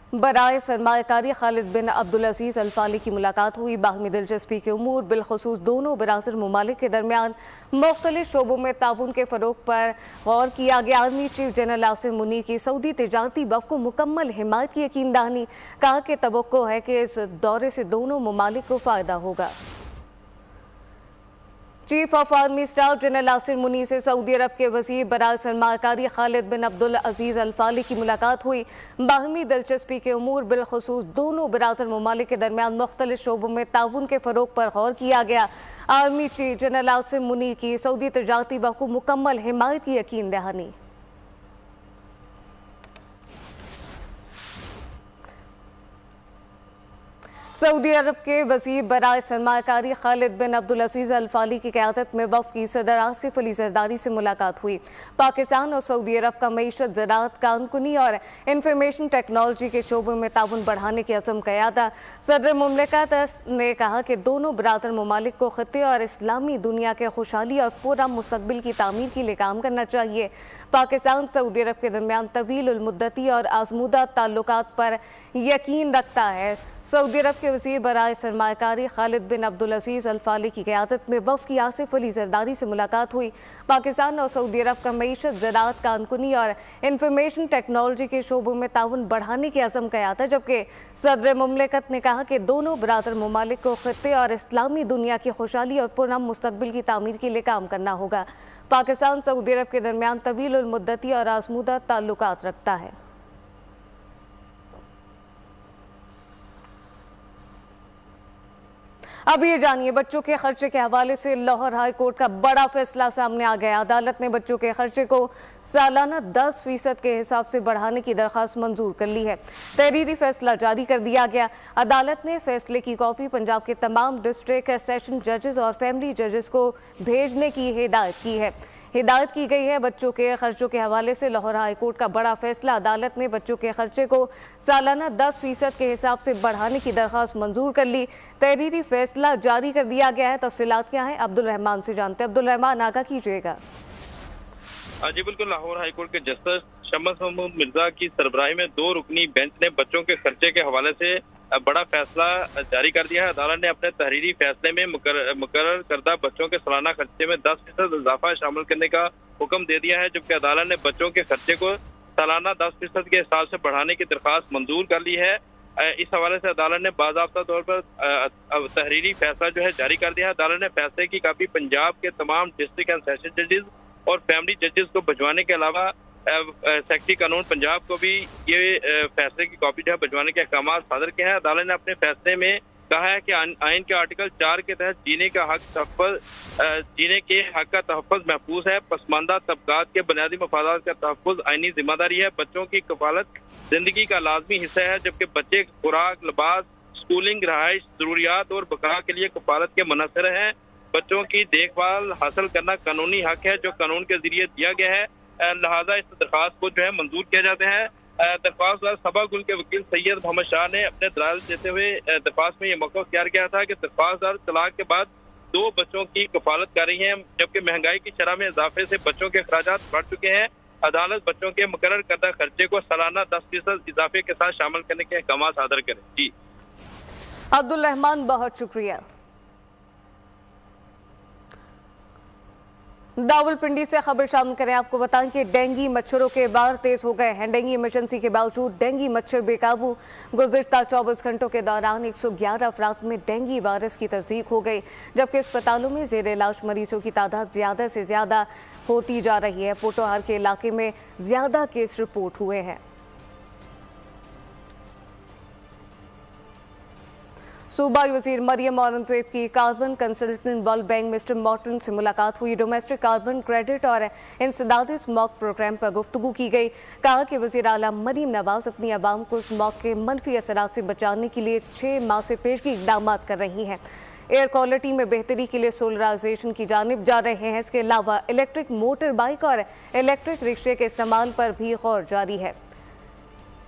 बराए सरमायाकारी खालिद बिन अब्दुल अजीज़ अल फाली की मुलाकात हुई। बाहमी दिलचस्पी के उमूर बिलखुसूस दोनों बरातर ममालिक के दरमियान मुख्तलिफ शोबों में ताउन के फ़रोग़ पर गौर किया गया। Army chief general Asim Munir की सऊदी तिजारती वफ़ को मुकम्मल हिमायत की यकीन दहानी। कहा कि तवक्को है कि इस दौरे से दोनों ममालिक को फ़ायदा होगा। Chief of army staff general Asim Munir से सऊदी अरब के वज़ीर बराए सरमाकारी खालिद बिन अब्दुल अजीज़ अल फाली की मुलाकात हुई। बाहमी दिलचस्पी के उमूर बिलखुसूस दोनों बिरादर ममालिक के दरमियान मुख्तलिफ शोबों में ताउन के फ़रोग पर गौर किया गया। आर्मी चीफ जनरल आसिर मुनी की सऊदी तजारती बहू मुकम्मल हिमायत की यकीन दहानी। सऊदी अरब के वज़ीर बराए सरमाकारी खालिद बिन अब्दुल अजीज़ अल फाली की क़यादत में वफ़द की सदर आसिफ अली ज़रदारी से मुलाकात हुई। पाकिस्तान और सऊदी अरब का मईशत, ज़राअत, कारकुनी और इंफॉर्मेशन टेक्नोलॉजी के शोबों में ताउन बढ़ाने की अज़म क़यादा। सदर मुमलिकत ने कहा कि दोनों बरादर ममालिक को ख़ित्ते और इस्लामी दुनिया के खुशहाली और पूरा मुस्तक़बिल की तामीर के लिए काम करना चाहिए। पाकिस्तान सऊदी अरब के दरमियान तवील उल मुद्दती और आज़मूदा ताल्लुकात पर यकीन रखता है। सऊदी अरब के वज़ीर बराए सरमाकारी खालिद बिन अब्दुल अजीज़ अल फाली की क़यादत में वफ़द की आसिफ अली ज़रदारी से मुलाकात हुई। पाकिस्तान और सऊदी अरब का मईशत, ज़राअत, कारकुनी और इंफॉर्मेशन टेक्नोलॉजी के शोबों में ताउन बढ़ाने की अज़म किया था, जबकि सदर मुमलिकत ने कहा कि दोनों बरादर ममालिक को ख़ित्ते और इस्लामी दुनिया की खुशहाली और पुरअमन मुस्तक़बिल की तामीर के लिए काम करना होगा। पाकिस्तान सऊदी अरब के दरमियान तवील उल मुद्दती और आज़मूदा ताल्लुकात रखता है। अब ये जानिए, बच्चों के खर्चे के हवाले से लाहौर हाई कोर्ट का बड़ा फैसला सामने आ गया। अदालत ने बच्चों के खर्चे को सालाना 10% के हिसाब से बढ़ाने की दरख्वास्त मंजूर कर ली है। तहरीरी फैसला जारी कर दिया गया। अदालत ने फैसले की कॉपी पंजाब के तमाम डिस्ट्रिक्ट सेशन जजेस और फैमिली जजेस को भेजने की हिदायत की है। हिदायत की गई है। बच्चों के खर्चों के हवाले से लाहौर हाई कोर्ट का बड़ा फैसला। अदालत ने बच्चों के खर्चे को सालाना 10% के हिसाब से बढ़ाने की दरख्वास्त मंजूर कर ली। तहरीरी फैसला जारी कर दिया गया है। तफसीलात क्या है, अब्दुल रहमान से जानते हैं। अब्दुल रहमान, आगाह कीजिएगा। जी बिल्कुल, लाहौर हाई कोर्ट के जस्टिस शम्स महमूद मिर्जा की सरबराही में 2 रुकनी बेंच ने बच्चों के खर्चे के हवाले से बड़ा फैसला जारी कर दिया है। अदालत ने अपने तहरीरी फैसले में मुकर्रर करदा बच्चों के सालाना खर्चे में 10% इजाफा शामिल करने का हुक्म दे दिया है, जबकि अदालत ने बच्चों के खर्चे को सालाना 10% के हिसाब से बढ़ाने की दरख्वास्त मंजूर कर ली है। इस हवाले से अदालत ने बाज़ाब्ता तौर पर तहरीरी फैसला जो है जारी कर दिया है। अदालत ने फैसले की कापी पंजाब के तमाम डिस्ट्रिक्ट एंड सेशन जजेस और फैमिली जजेस को भिजवाने के अलावा सेक्रेटरी कानून पंजाब को भी ये फैसले की कॉपी जो है भिजवाने के अहकाम सादर किए हैं। अदालत ने अपने फैसले में कहा है कि आइन के आर्टिकल 4 के तहत जीने के हक का तहफ़्फ़ुज़ महफूज है। पसमानदा तबकात के बुनियादी मफादात का तहफ़्फ़ुज़ आइनी जिम्मेदारी है। बच्चों की कफालत जिंदगी का लाजमी हिस्सा है, जबकि बच्चे खुराक, लिबास, स्कूलिंग, रहाइश, ज़रूरियात और बका के लिए कफालत के मुनहसर हैं। बच्चों की देखभाल हासिल करना कानूनी हक है जो कानून के जरिए दिया गया है। लिहाजा इस दरख्वास्त को जो है मंजूर किया जाते हैं। दरख्वास्त सभा गुल के वकील सैयद मोहम्मद शाह ने अपने दलाल देते हुए दरख्वास्त में ये मौक़िफ़ इख्तियार किया था कि दरख्वास्तदार तलाक के बाद 2 बच्चों की कफालत कर रही हैं, जबकि महंगाई की शरह में इजाफे से बच्चों के अखराजात बढ़ चुके हैं। अदालत बच्चों के मुकर्रर करदा खर्चे को सालाना 10% इजाफे के साथ शामिल करने के अहकाम सादर करें। जी अब्दुल रहमान, बहुत शुक्रिया। दावलपिंडी से खबर शामिल करें। आपको बताएं कि डेंगू मच्छरों के बार तेज हो गए हैं। डेंगू इमरजेंसी के बावजूद डेंगू मच्छर बेकाबू। गुज़िश्ता 24 घंटों के दौरान 111 अफराद में डेंगू वायरस की तस्दीक हो गई, जबकि अस्पतालों में ज़ेर इलाज मरीजों की तादाद ज़्यादा से ज़्यादा होती जा रही है। पोटोहार के इलाके में ज़्यादा केस रिपोर्ट हुए हैं। सूबाई वज़ीर मरियम औरंगज़ेब की carbon consultant World Bank mister Morton से मुलाकात हुई। डोमेस्टिक कार्बन क्रेडिट और इंसदादी स्मॉग प्रोग्राम पर गुफ्तगू की गई। कहा कि वज़ीर आला मरीम नवाज अपनी आवाम को स्मॉग के मनफी असरात से बचाने के लिए 6 माह से पेशगी इक़दाम कर रही हैं। एयर क्वालिटी में बेहतरी के लिए सोलराइजेशन की जानिब जा रहे हैं। इसके अलावा इलेक्ट्रिक मोटर बाइक और इलेक्ट्रिक रिक्शे के इस्तेमाल पर भी गौर जारी है।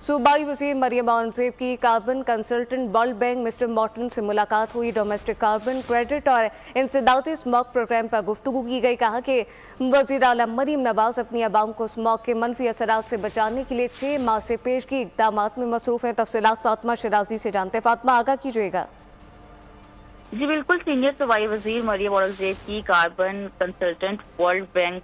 सूबाई वज़ीर मरियम औरंगज़ेब की carbon consultant World Bank mister Morton से मुलाकात हुई। डोमेस्टिक कार्बन क्रेडिट और इंसदादी स्मॉग प्रोग्राम पर गुफ्तगू की गई। कहा कि वज़ीर आला मरीम नवाज अपनी आवाम को स्मॉग के मनफी असरात से बचाने के लिए 6 माह से पेशगी इक़दाम में मसरूफ़ हैं। तफसीलात फातिमा शिराजी से जानते हैं। फातिमा, आगाह कीजिएगा। जी बिल्कुल, सीनियर सूबाई वज़ीर मरियम औरंगज़ेब की कार्बन कंसल्टेंट वर्ल्ड बैंक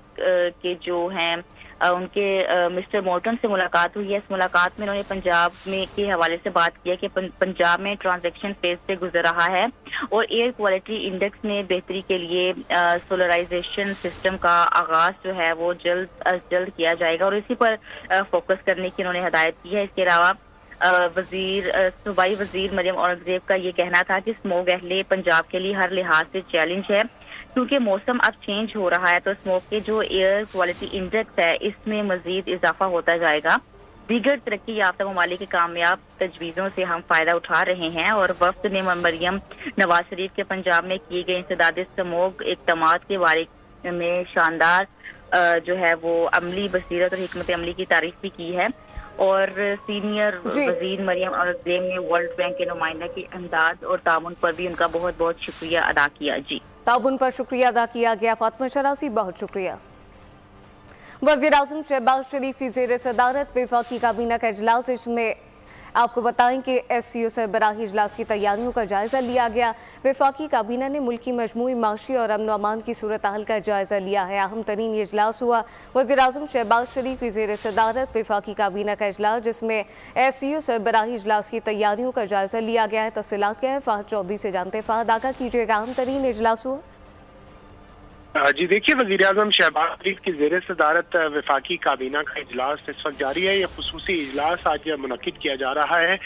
के जो हैं उनके मिस्टर मोर्टन से मुलाकात हुई है। इस मुलाकात में उन्होंने पंजाब में के हवाले से बात किया कि पंजाब में ट्रांजैक्शन फेज से गुजर रहा है और एयर क्वालिटी इंडेक्स में बेहतरी के लिए सोलराइजेशन सिस्टम का आगाज जो है वो जल्द अज जल्द किया जाएगा और इसी पर फोकस करने की उन्होंने हदायत की है। इसके अलावा सूबाई वजीर मरियम औरंगजेब का ये कहना था कि स्मोक अहले पंजाब के लिए हर लिहाज से चैलेंज है, क्योंकि मौसम अब चेंज हो रहा है तो स्मोक के जो एयर क्वालिटी इंडेक्स है इसमें मजीद इजाफा होता जाएगा। दीगर तरक्की याफ्ता ममालिक की कामयाब तजवीज़ों से हम फायदा उठा रहे हैं और वफ्द ने मरियम नवाज शरीफ के पंजाब में किए गए इंसदाद स्मोक इक़दामात के बारे में शानदार जो है वो अमली बसीरत और हिकमत अमली की तारीफ भी की है। और सीनियर वजीर मरियम औरंगजेब ने वर्ल्ड बैंक के नुमाइंदा की इमदाद और ताउन पर भी उनका बहुत बहुत शुक्रिया अदा किया। जी, ताउन पर शुक्रिया अदा किया गया। फातिमा शरासी, बहुत शुक्रिया। वज़ीर-ए-आज़म शहबाज शरीफ की ज़ेर सदारत वफाकी काबीना का इजलास, इसमें आपको बताएं कि SCO सरबराही इजलास की तैयारियों का जायज़ा लिया गया। वफाकी काबीना ने मुल्क की मजमूई माशी और अमन अमान की सूरत हाल का जायज़ा लिया है। अहम तरीन ये इजलास हुआ वज़ीर-ए-आज़म शहबाज शरीफ की ज़ेर सदारत वफाकी काबीना का इजलास, जिसमें SCO सरबराही इजलास की तैयारियों का जायज़ा लिया गया है। तफसीलात क्या है, फ़हद चौधरी से जानते हैं। फ़हद, आगाह कीजिएगा, अहम तरीन इजलास हुआ। जी देखिए, वज़ीर-ए-आज़म शहबाज शरीफ की ज़ेर सदारत वफाकी काबीना का इजलास इस वक्त जारी है। यह खुसूसी इजलास आज मुनक्किद किया जा रहा है।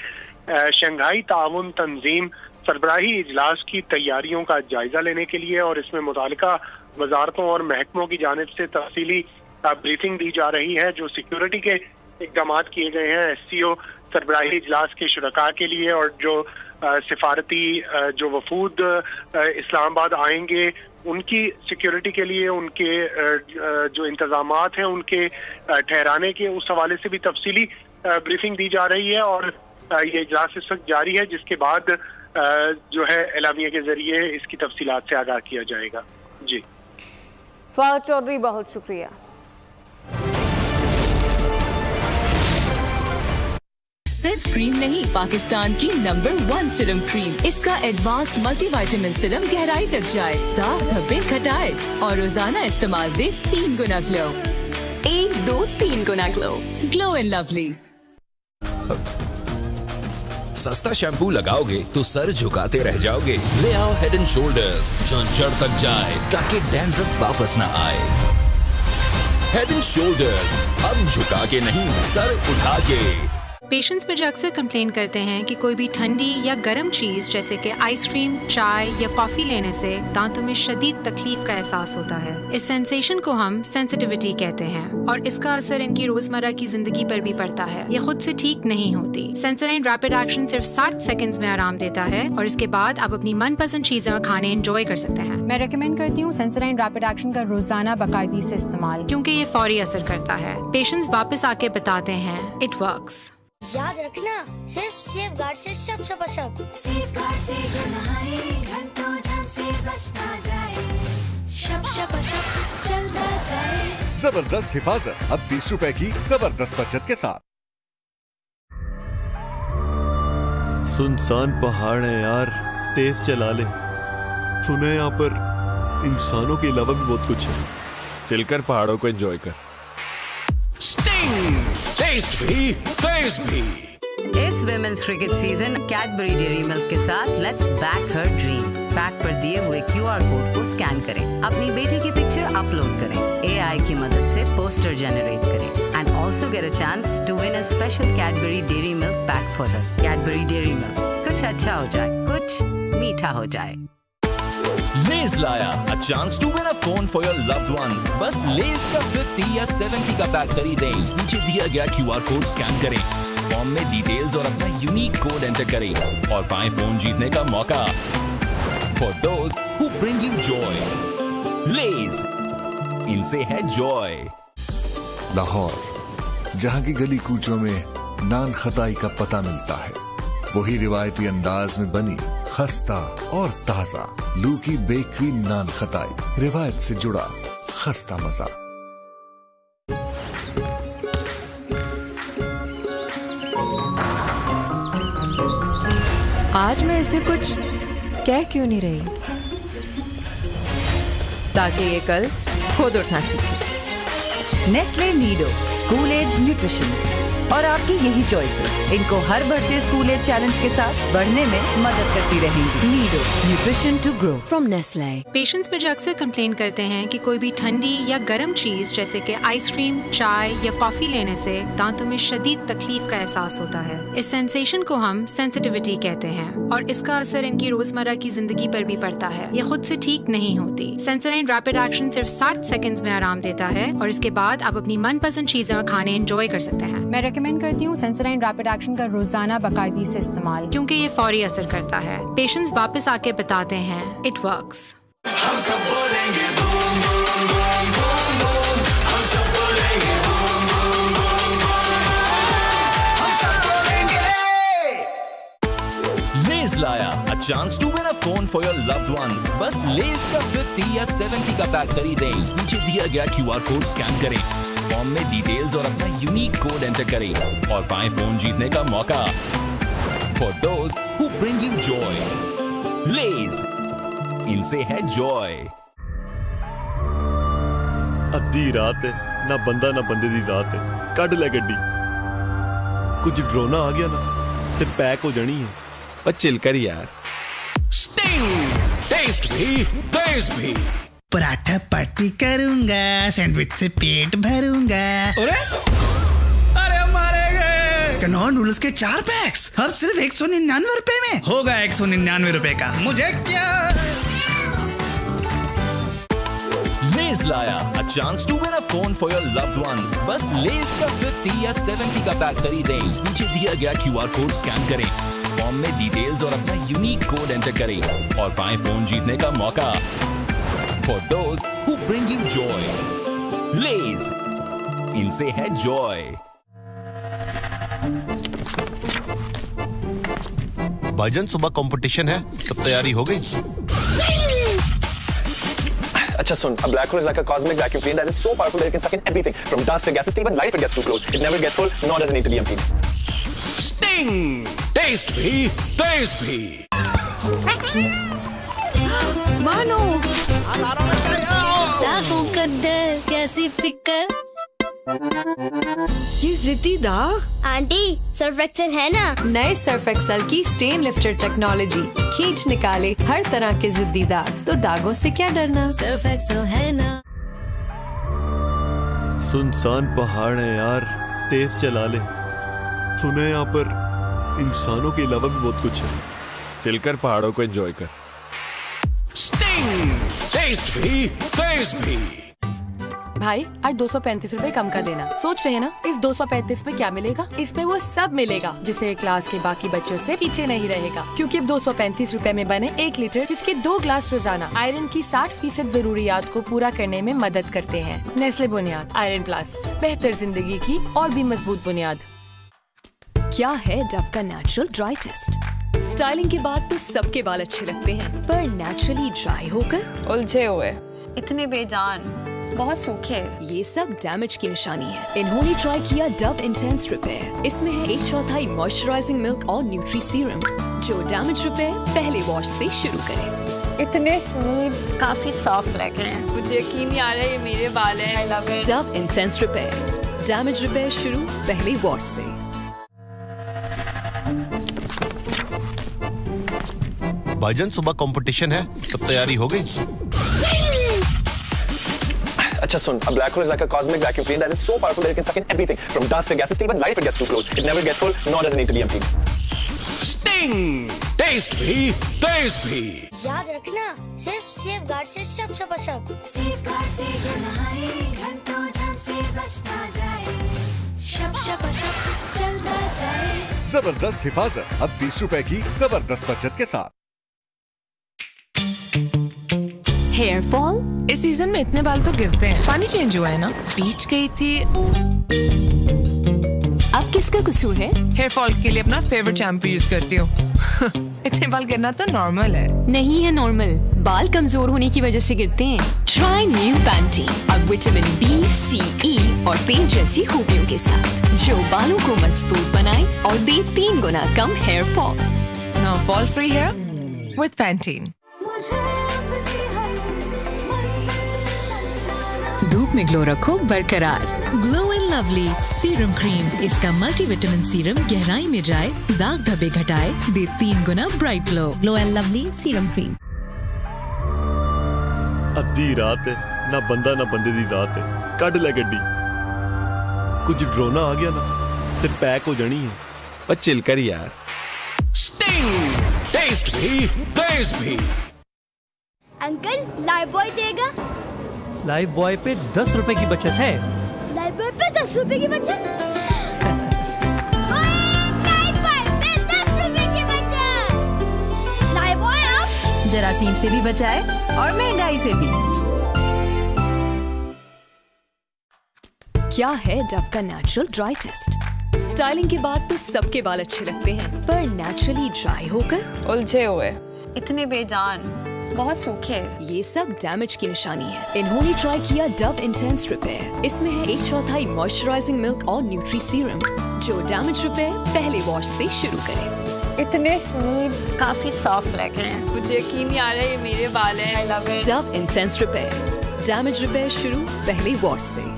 शंघाई ताउन तंजीम सरबराही इजलास की तैयारियों का जायजा लेने के लिए और इसमें मुतालिका वजारतों और महकमों की जानिब से तफसीली ब्रीफिंग दी जा रही है। जो सिक्योरिटी के इक़दाम किए गए हैं SCO सरबराही इजलास के शुरका के लिए और जो सिफारती जो वफूद इस्लामाबाद आएंगे उनकी सिक्योरिटी के लिए उनके जो इंतजामात हैं उनके ठहराने के, उस हवाले से भी तफसीली ब्रीफिंग दी जा रही है। और ये इजलास इस वक्त जारी है, जिसके बाद जो है एलामिया के जरिए इसकी तफसीलात से आगाह किया जाएगा। जी, फ़हद चौधरी, बहुत शुक्रिया। सिर्फ क्रीम नहीं, पाकिस्तान की नंबर 1 सीरम क्रीम। इसका एडवांस्ड मल्टीविटामिन सीरम गहराई तक जाए, दाग धब्बे घटाए और रोजाना इस्तेमाल दे 3 गुना ग्लो। 1, 2, 3 गुना ग्लो। Glow and lovely. सस्ता शैम्पू लगाओगे तो सर झुकाते रह जाओगे। ले आओ हेड एंड शोल्डर्स, जो जड़ तक जाए ताकि डैंड्रफ वापस न आए। हेड एंड शोल्डर्स, अब झुका के नहीं, सर उठा के। पेशेंट्स मुझे अक्सर कंप्लेन करते हैं कि कोई भी ठंडी या गर्म चीज़ जैसे कि आइसक्रीम, चाय या कॉफ़ी लेने से दांतों में शदीद तकलीफ का एहसास होता है। इस सेंसेशन को हम सेंसिटिविटी कहते हैं और इसका असर इनकी रोजमर्रा की जिंदगी पर भी पड़ता है। ये खुद से ठीक नहीं होती। सेंसोडाइन रैपिड एक्शन सिर्फ 60 सेकंड्स में आराम देता है और इसके बाद आप अपनी मनपसंद चीजें और खाने एंजॉय कर सकते हैं। मैं रेकमेंड करती हूँ सेंसोडाइन रैपिड एक्शन का रोजाना बाकायदगी से इस्तेमाल, क्योंकि ये फौरी असर करता है। पेशेंट्स वापस आके बताते हैं इट वर्क्स। याद रखना, सिर्फ सेफगार्ड से शब शब शब। सेफगार्ड से जो नहाए घंटों जम से बचता जाए, शब शब शब चलता जाए। जबरदस्त हिफाजत अब 20 रुपए की जबरदस्त बचत के साथ। सुनसान पहाड़ है यार, तेज चला ले। सुने यहाँ पर इंसानों के अलावा भी बहुत कुछ है। चलकर पहाड़ों को एंजॉय कर। टेस्ट भी तेज भी। इस women's cricket season Cadbury dairy milk के साथ लेट्स बैक हर ड्रीम। पैक पर दिए हुए QR कोड को स्कैन करें, अपनी बेटी की पिक्चर अपलोड करें, AI की मदद से पोस्टर जनरेट करें and also get a chance to win a special Cadbury dairy Milk pack for her. Cadbury dairy Milk, कुछ अच्छा हो जाए, कुछ मीठा हो जाए। लेज लाया a chance to win a phone for your loved ones। बस लेज का 50 या 70 का पैक खरीदें, नीचे दिया गया QR कोड स्कैन करें, फॉर्म में डिटेल्स और अपना यूनिक कोड एंटर करें और पाएं फोन जीतने का मौका। For those who bring you joy, लेज, इनसे है जॉय। लाहौर, जहां की गली कूचों में नान खताई का पता मिलता है, वही रिवायती अंदाज में बनी खस्ता और ताजा लू की बेकरी नान खताई, रिवायत से जुड़ा खस्ता मजा। आज मैं इसे कुछ कह क्यों नहीं रही, ताकि ये कल खुद उठना सीखे। Nestle Nido school age nutrition और आपकी यही चॉइसेस इनको हर बढ़ते स्कूल एज चैलेंज के साथ बढ़ने में मदद करती रहेंगी। Nido nutrition to grow from Nestle. Patients मुझे अक्सर कंप्लेन करते हैं कि कोई भी ठंडी या गर्म चीज जैसे कि आइसक्रीम, चाय या कॉफी लेने से दांतों में शदीद तकलीफ का एहसास होता है। इस सेंसेशन को हम सेंसिटिविटी कहते हैं और इसका असर इनकी रोजमर्रा की जिंदगी पर भी पड़ता है। ये खुद से ठीक नहीं होती। सेंसोडाइन रैपिड एक्शन सिर्फ 60 सेकंड्स में आराम देता है और इसके बाद आप अपनी मनपसंद चीजें और खाने एंजॉय कर सकते हैं। मैं रेकमेंड करती हूँ सेंसोडाइन रैपिड एक्शन का रोजाना बाकायदगी से इस्तेमाल, क्योंकि ये फौरी असर करता है। पेशेंट्स वापस आके बताते हैं इट वर्क्स। हम सब बोलेंगे boom boom boom boom boom, हम सब बोलेंगे बूम बूम बूम बूम, हम सब बोलेंगे। लेज़ लाया a chance to win a phone for your loved ones। बस लेज़ का 50 या 70 का पैक खरीदें, नीचे दिया गया QR कोड स्कैन करें, फॉर्म में डिटेल्स और अपना यूनिक कोड एंटर करें और पाएं फोन जीतने का मौका। For those who bring you joy, लेज़, इनसे है जॉय। अद्धी रात है, ना बंदा ना बंदे दी रात है, कड ले गड्डी। कुछ ड्रोना आ गया ना ते पैक हो जानी है। पर चिल कर यार। स्टिंग, टेस्ट भी तेज भी। पराठा पार्टी करूंगा, सैंडविच से पेट भरूंगा। अरे मारे गए। कनॉन नूडल्स के 4 पैक्स अब सिर्फ 199 रुपए में। होगा 199 रुपए का, मुझे क्या। लेज़ लाया a chance to win a phone for your loved ones। बस लेज़ का 50 या 70 का पैक खरीदें, नीचे दिया गया QR कोड स्कैन करें, फॉर्म में डिटेल्स और अपना यूनिक कोड एंटर करें और पाएं फोन जीतने का मौका। For those who bring you joy, लेज़, इनसे है जॉय। भाईजान सुबह कंपटीशन है, सब तैयारी हो गई? अच्छा सुन, a black hole is like a cosmic vacuum cleaner that is so powerful that it can suck in everything from dust to gases to even light if it gets too close. It never gets full, nor does it need to be emptied. Sting, taste भी तेज भी। मानो कैसी फिकर। ये जिद्दी दाग। Aunty Surf Excel है ना? नए सर्फ एक्सेल की स्टेन लिफ्टर टेक्नोलॉजी खींच निकाले हर तरह के जिद्दी दाग। तो दागों से क्या डरना, सर्फ एक्सेल है ना। सुनसान पहाड़ है यार, तेज चला ले। सुने यहाँ पर इंसानों के अलावा भी बहुत कुछ है। चलकर पहाड़ों को एंजॉय कर। स्टिंग, टेस्ट भी तेज भी। भाई आज 235 रुपए कम का देना। सोच रहे हैं ना इस 235 में क्या मिलेगा? इसमें वो सब मिलेगा जिसे क्लास के बाकी बच्चों से पीछे नहीं रहेगा, क्योंकि अब 235 रुपए में बने 1 लीटर जिसके 2 ग्लास रोजाना आयरन की 60% जरूरियात को पूरा करने में मदद करते हैं। नेस्ले बुनियाद आयरन प्लस, बेहतर जिंदगी की और भी मजबूत बुनियाद। क्या है डव का नेचुरल ड्राई टेस्ट? स्टाइलिंग के बाद तो सबके बाल अच्छे लगते हैं, पर नेचुरली ड्राई होकर उलझे हुए, इतने बेजान, बहुत सूखे। ये सब डैमेज की निशानी है। इन्होंने ट्राई किया डव इंटेंस रिपेयर। इसमें है 1/4 मॉइस्चराइजिंग मिल्क और न्यूट्री सीरम जो डैमेज रिपेयर पहले वॉश से शुरू करे। इतने स्मूथ, काफी सॉफ्ट लग रहे हैं। मुझे यकीन नहीं आ रहा है ये मेरे बाल हैं। I love it। Dove intense repair, damage repair शुरू पहले वॉश से। भाईजान सुबह कंपटीशन है, सब तैयारी हो गई? अच्छा सुन, a black hole is like a cosmic vacuum cleaner that is so powerful that it can suck in everything from dust to gases to even light if it gets too close. It never gets full, nor does it need to be emptied. Sting, taste भी तेज भी। याद रखना, सिर्फ safeguard से शप। Safeguard से जो नहाए घंटों झड़ से बचता जाए। शप चलता जाए। जबरदस्त हिफाजत अब 20 रुपए की जबरदस्त बचत के साथ। Hair fall? इस सीजन में इतने बाल तो गिरते हैं। पानी चेंज हुआ है ना? बीच गई थी। अब किसका कसूर है? हेयर फॉल के लिए अपना फेवरेट शैम्पू यूज करती हूँ। इतने बाल गिरना तो नॉर्मल है। नहीं है नॉर्मल, बाल कमजोर होने की वजह से गिरते हैं। ट्राई न्यू पैंटीन, अब विटामिन B, C, E और तेल जैसी खूबियों के साथ जो बालों को मजबूत बनाए और दे 3 गुना कम hair fall. Now fall free hair with Pantene। धूप में ग्लो रखो बरकरार। Glow and lovely serum cream. इसका मल्टीविटामिन सीरम गहराई में जाए, दाग धब्बे घटाए, दे 3 गुना bright glow. Glow and lovely serum cream. अद्धी रात है, ना बंदा ना बंदे दी रात है, कड ले गड्डी। कुछ ड्रोना आ गया ना ते पैक हो जानी है। पर चिल कर यार। स्टिंग, टेस्ट भी तेज भी। अंकल लाइफ बॉय देगा? लाइफ बॉय पे 10 रुपए की बचत है। लाइफ बॉय पे 10 रुपए की बचत? लाइफ बॉय पे 10 रुपए की बचत। लाइफ बॉय अब जरासीम से भी बचाए और महंगाई से भी। क्या है डव का नेचुरल ड्राई टेस्ट? स्टाइलिंग के बाद तो सबके बाल अच्छे लगते हैं, पर नेचुरली ड्राई होकर उलझे हुए, इतने बेजान, बहुत सूखे। ये सब डैमेज की निशानी है। इन्होंने ट्राई किया डव इंटेंस रिपेयर। इसमें है 1/4 मॉइस्चराइजिंग मिल्क और न्यूट्री सीरम, जो डैमेज रिपेयर पहले वॉश से शुरू करे। इतने स्मूथ, काफी सॉफ्ट लग रहे हैं। मुझे यकीन नहीं आ रहा है ये मेरे बाल हैं। I love it। Dove intense repair, damage repair शुरू पहले वॉश से।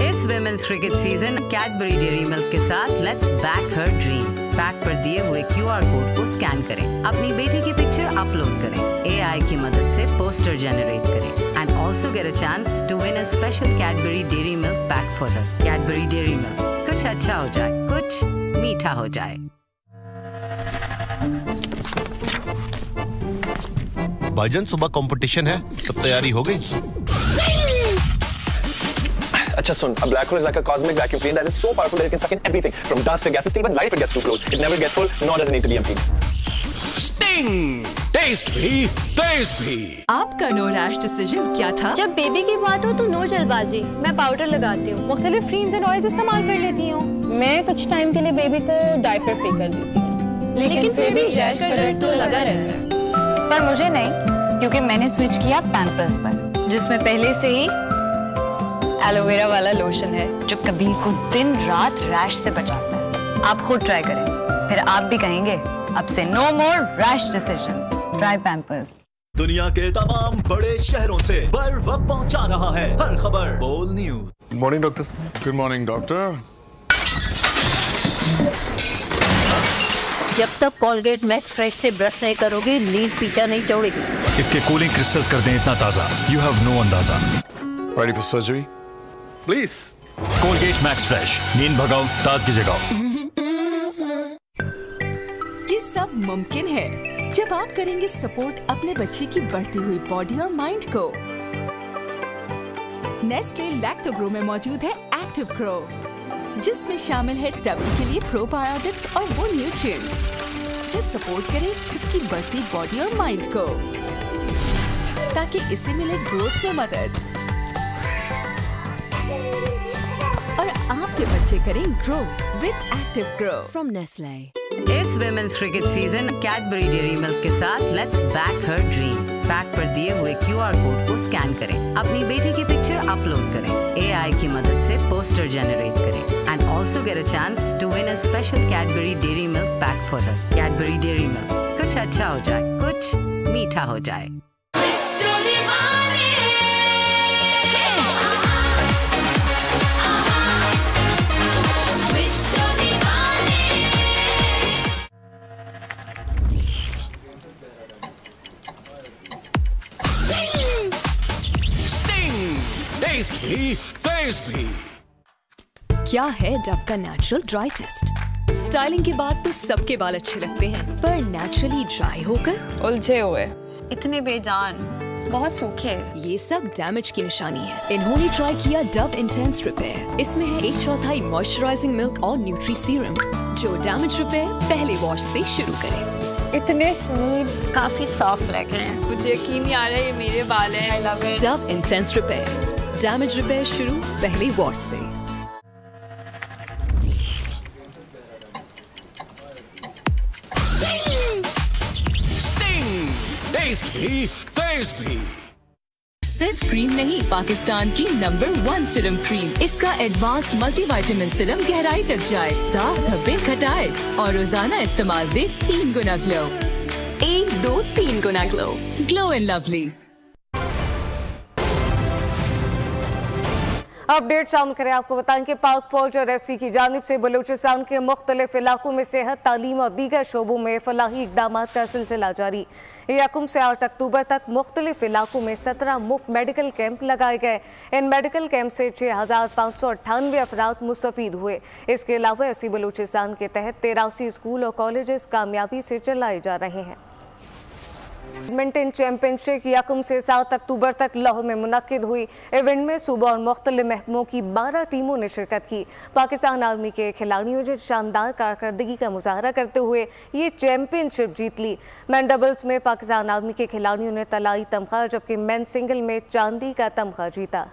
इस women's cricket season Cadbury dairy milk के साथ लेट्स बैक हर ड्रीम। पैक पर दिए हुए QR कोड को स्कैन करें, अपनी बेटी की पिक्चर अपलोड करें, AI की मदद से पोस्टर जनरेट करें and also get a chance to win a special Cadbury dairy Milk pack for her. Cadbury dairy Milk, कुछ अच्छा हो जाए, कुछ मीठा हो जाए। भाईजान सुबह कंपटीशन है, सब तैयारी हो गई? अच्छा सुन, a black hole is like a cosmic vacuum cleaner that is so powerful that it can suck in everything from dust to gases to even light if it gets too close. It never gets full, nor does it need to be emptied. Sting, taste भी तेज भी। आपका no rash decision क्या था? जब baby की बात हो तो नो जल्दबाजी। मैं पाउडर लगाती हूँ, मुख्तलिफ क्रीम्स एंड ऑयल्स इस्तेमाल कर लेती हूँ। मैं कुछ टाइम के लिए बेबी को डायपर फ्री कर देती हूँ, लेकिन फिर भी रैश का डर तो लगा रहता है। पर मुझे नहीं, क्योंकि मैंने स्विच किया पैम्पर्स पर, जिसमें पहले से ही एलोवेरा वाला लोशन है, जो कभी को दिन रात रैश से बचाता है। आप खुद ट्राई करें, फिर आप भी कहेंगे अब से नो मोर रैश डिसीजन। Try Pampers. दुनिया के तमाम बड़े शहरों से बर्फ पहुंचा रहा है हर खबर बोल news. Good morning doctor. Good morning doctor. जब तक कोलगेट मैक्स फ्रेश से ब्रश नहीं करोगे, नींद पीछा नहीं छोड़ेगी। इसके कूलिंग क्रिस्टल्स कर दें इतना ताजा, यू हैव नो अंदाजा। Ready for surgery? Please. Colgate max fresh, नींद भगाओ, ताजगी जगाओ। ये सब मुमकिन है जब आप करेंगे सपोर्ट अपने बच्चे की बढ़ती हुई बॉडी और माइंड को। नेस्ले लैक्टोग्रो में मौजूद है एक्टिव ग्रो, जिसमें शामिल है टमी के लिए प्रोबायोटिक्स और वो न्यूट्रिएंट्स जो सपोर्ट करें इसकी बढ़ती बॉडी और माइंड को, ताकि इसे मिले ग्रोथ में मदद और आपके बच्चे करें grow with active grow from Nestle. इस women's cricket season Cadbury dairy milk के साथ लेट्स बैक हर ड्रीम। पैक पर दिए हुए QR कोड को स्कैन करें, अपनी बेटी की पिक्चर अपलोड करें, AI की मदद से पोस्टर जनरेट करें and also get a chance to win a special Cadbury dairy Milk pack for her. Cadbury dairy Milk, कुछ अच्छा हो जाए, कुछ मीठा हो जाए। टेस्ट भी तेज भी। क्या है डव का नेचुरल ड्राई टेस्ट? स्टाइलिंग के बाद तो सबके बाल अच्छे लगते हैं, पर नेचुरली ड्राई होकर उलझे हुए, इतने बेजान, बहुत सूखे। ये सब डैमेज की निशानी है। इन्होंने ट्राई किया डव इंटेंस रिपेयर। इसमें है 1/4 मॉइस्चराइजिंग मिल्क और न्यूट्री सीरम, जो डैमेज रिपेयर पहले वॉश से शुरू करे। इतने स्मूथ, काफी सॉफ्ट लग रहे हैं। मुझे यकीन नहीं आ रहा है ये मेरे बाल हैं। I love it। Dove intense repair, damage repair शुरू पहले वॉश से। स्टिंग, टेस्ट भी तेज भी। सिर्फ क्रीम नहीं, पाकिस्तान की नंबर 1 सीरम क्रीम। इसका एडवांस्ड मल्टीविटामिन सीरम गहराई तक जाए, दाग धब्बे घटाए और रोजाना इस्तेमाल दे 3 गुना ग्लो। 1, 2, 3 गुना glow. Glow and lovely. Update शामिल करें। आपको बताएं कि पाक फौज और एससी की जानिब से बलूचिस्तान के मुख्तलिफ इलाकों में सेहत, तालीम और दीगर शोबों में फलाही इकदाम का सिलसिला जारी। 1 से 8 अक्टूबर तक मुख्तलिफ इलाकों में 17 मुफ्त मेडिकल कैंप लगाए गए। इन मेडिकल कैंप से 6598 अफराद मुस्तफीद हुए। इसके अलावा एससी बलूचिस्तान के तहत 83 स्कूल और कॉलेजेस कामयाबी से चलाए जा रहे हैं। बैडमिंटन चैंपियनशिप 1 से 7 अक्टूबर तक लाहौर में मुनक्किद हुई। इवेंट में सूबा और मुख्तलिफ महकमों की 12 टीमों ने शिरकत की। पाकिस्तान आर्मी के खिलाड़ियों ने शानदार कारकर्दगी का मुजाहरा करते हुए ये चैंपियनशिप जीत ली। मैन डबल्स में पाकिस्तान आर्मी के खिलाड़ियों ने तलाई तमगा जबकि मैन सिंगल में चांदी का तमगा जीता।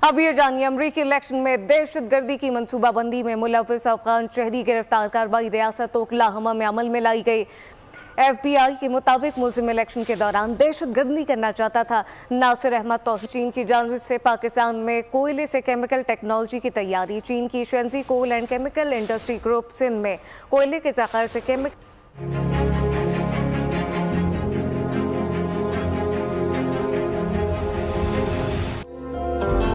अब ये जानिए, अमरीकी इलेक्शन में दहशतगर्दी की मनसूबाबंदी में मुलविस अफगान शहरी गिरफ्तार कार्रवाई रियासत ओक्लाहोमा में अमल में लाई गई। FBI के मुताबिक मुल्जिम इलेक्शन के दौरान दहशतगर्दी करना चाहता था। नासिर अहमद तौहीद चीन की जानिब से पाकिस्तान में कोयले से केमिकल टेक्नोलॉजी की तैयारी। चीन की शेंजी coal and chemical industry group Sindh में कोयले के ज़खायर से केमिकल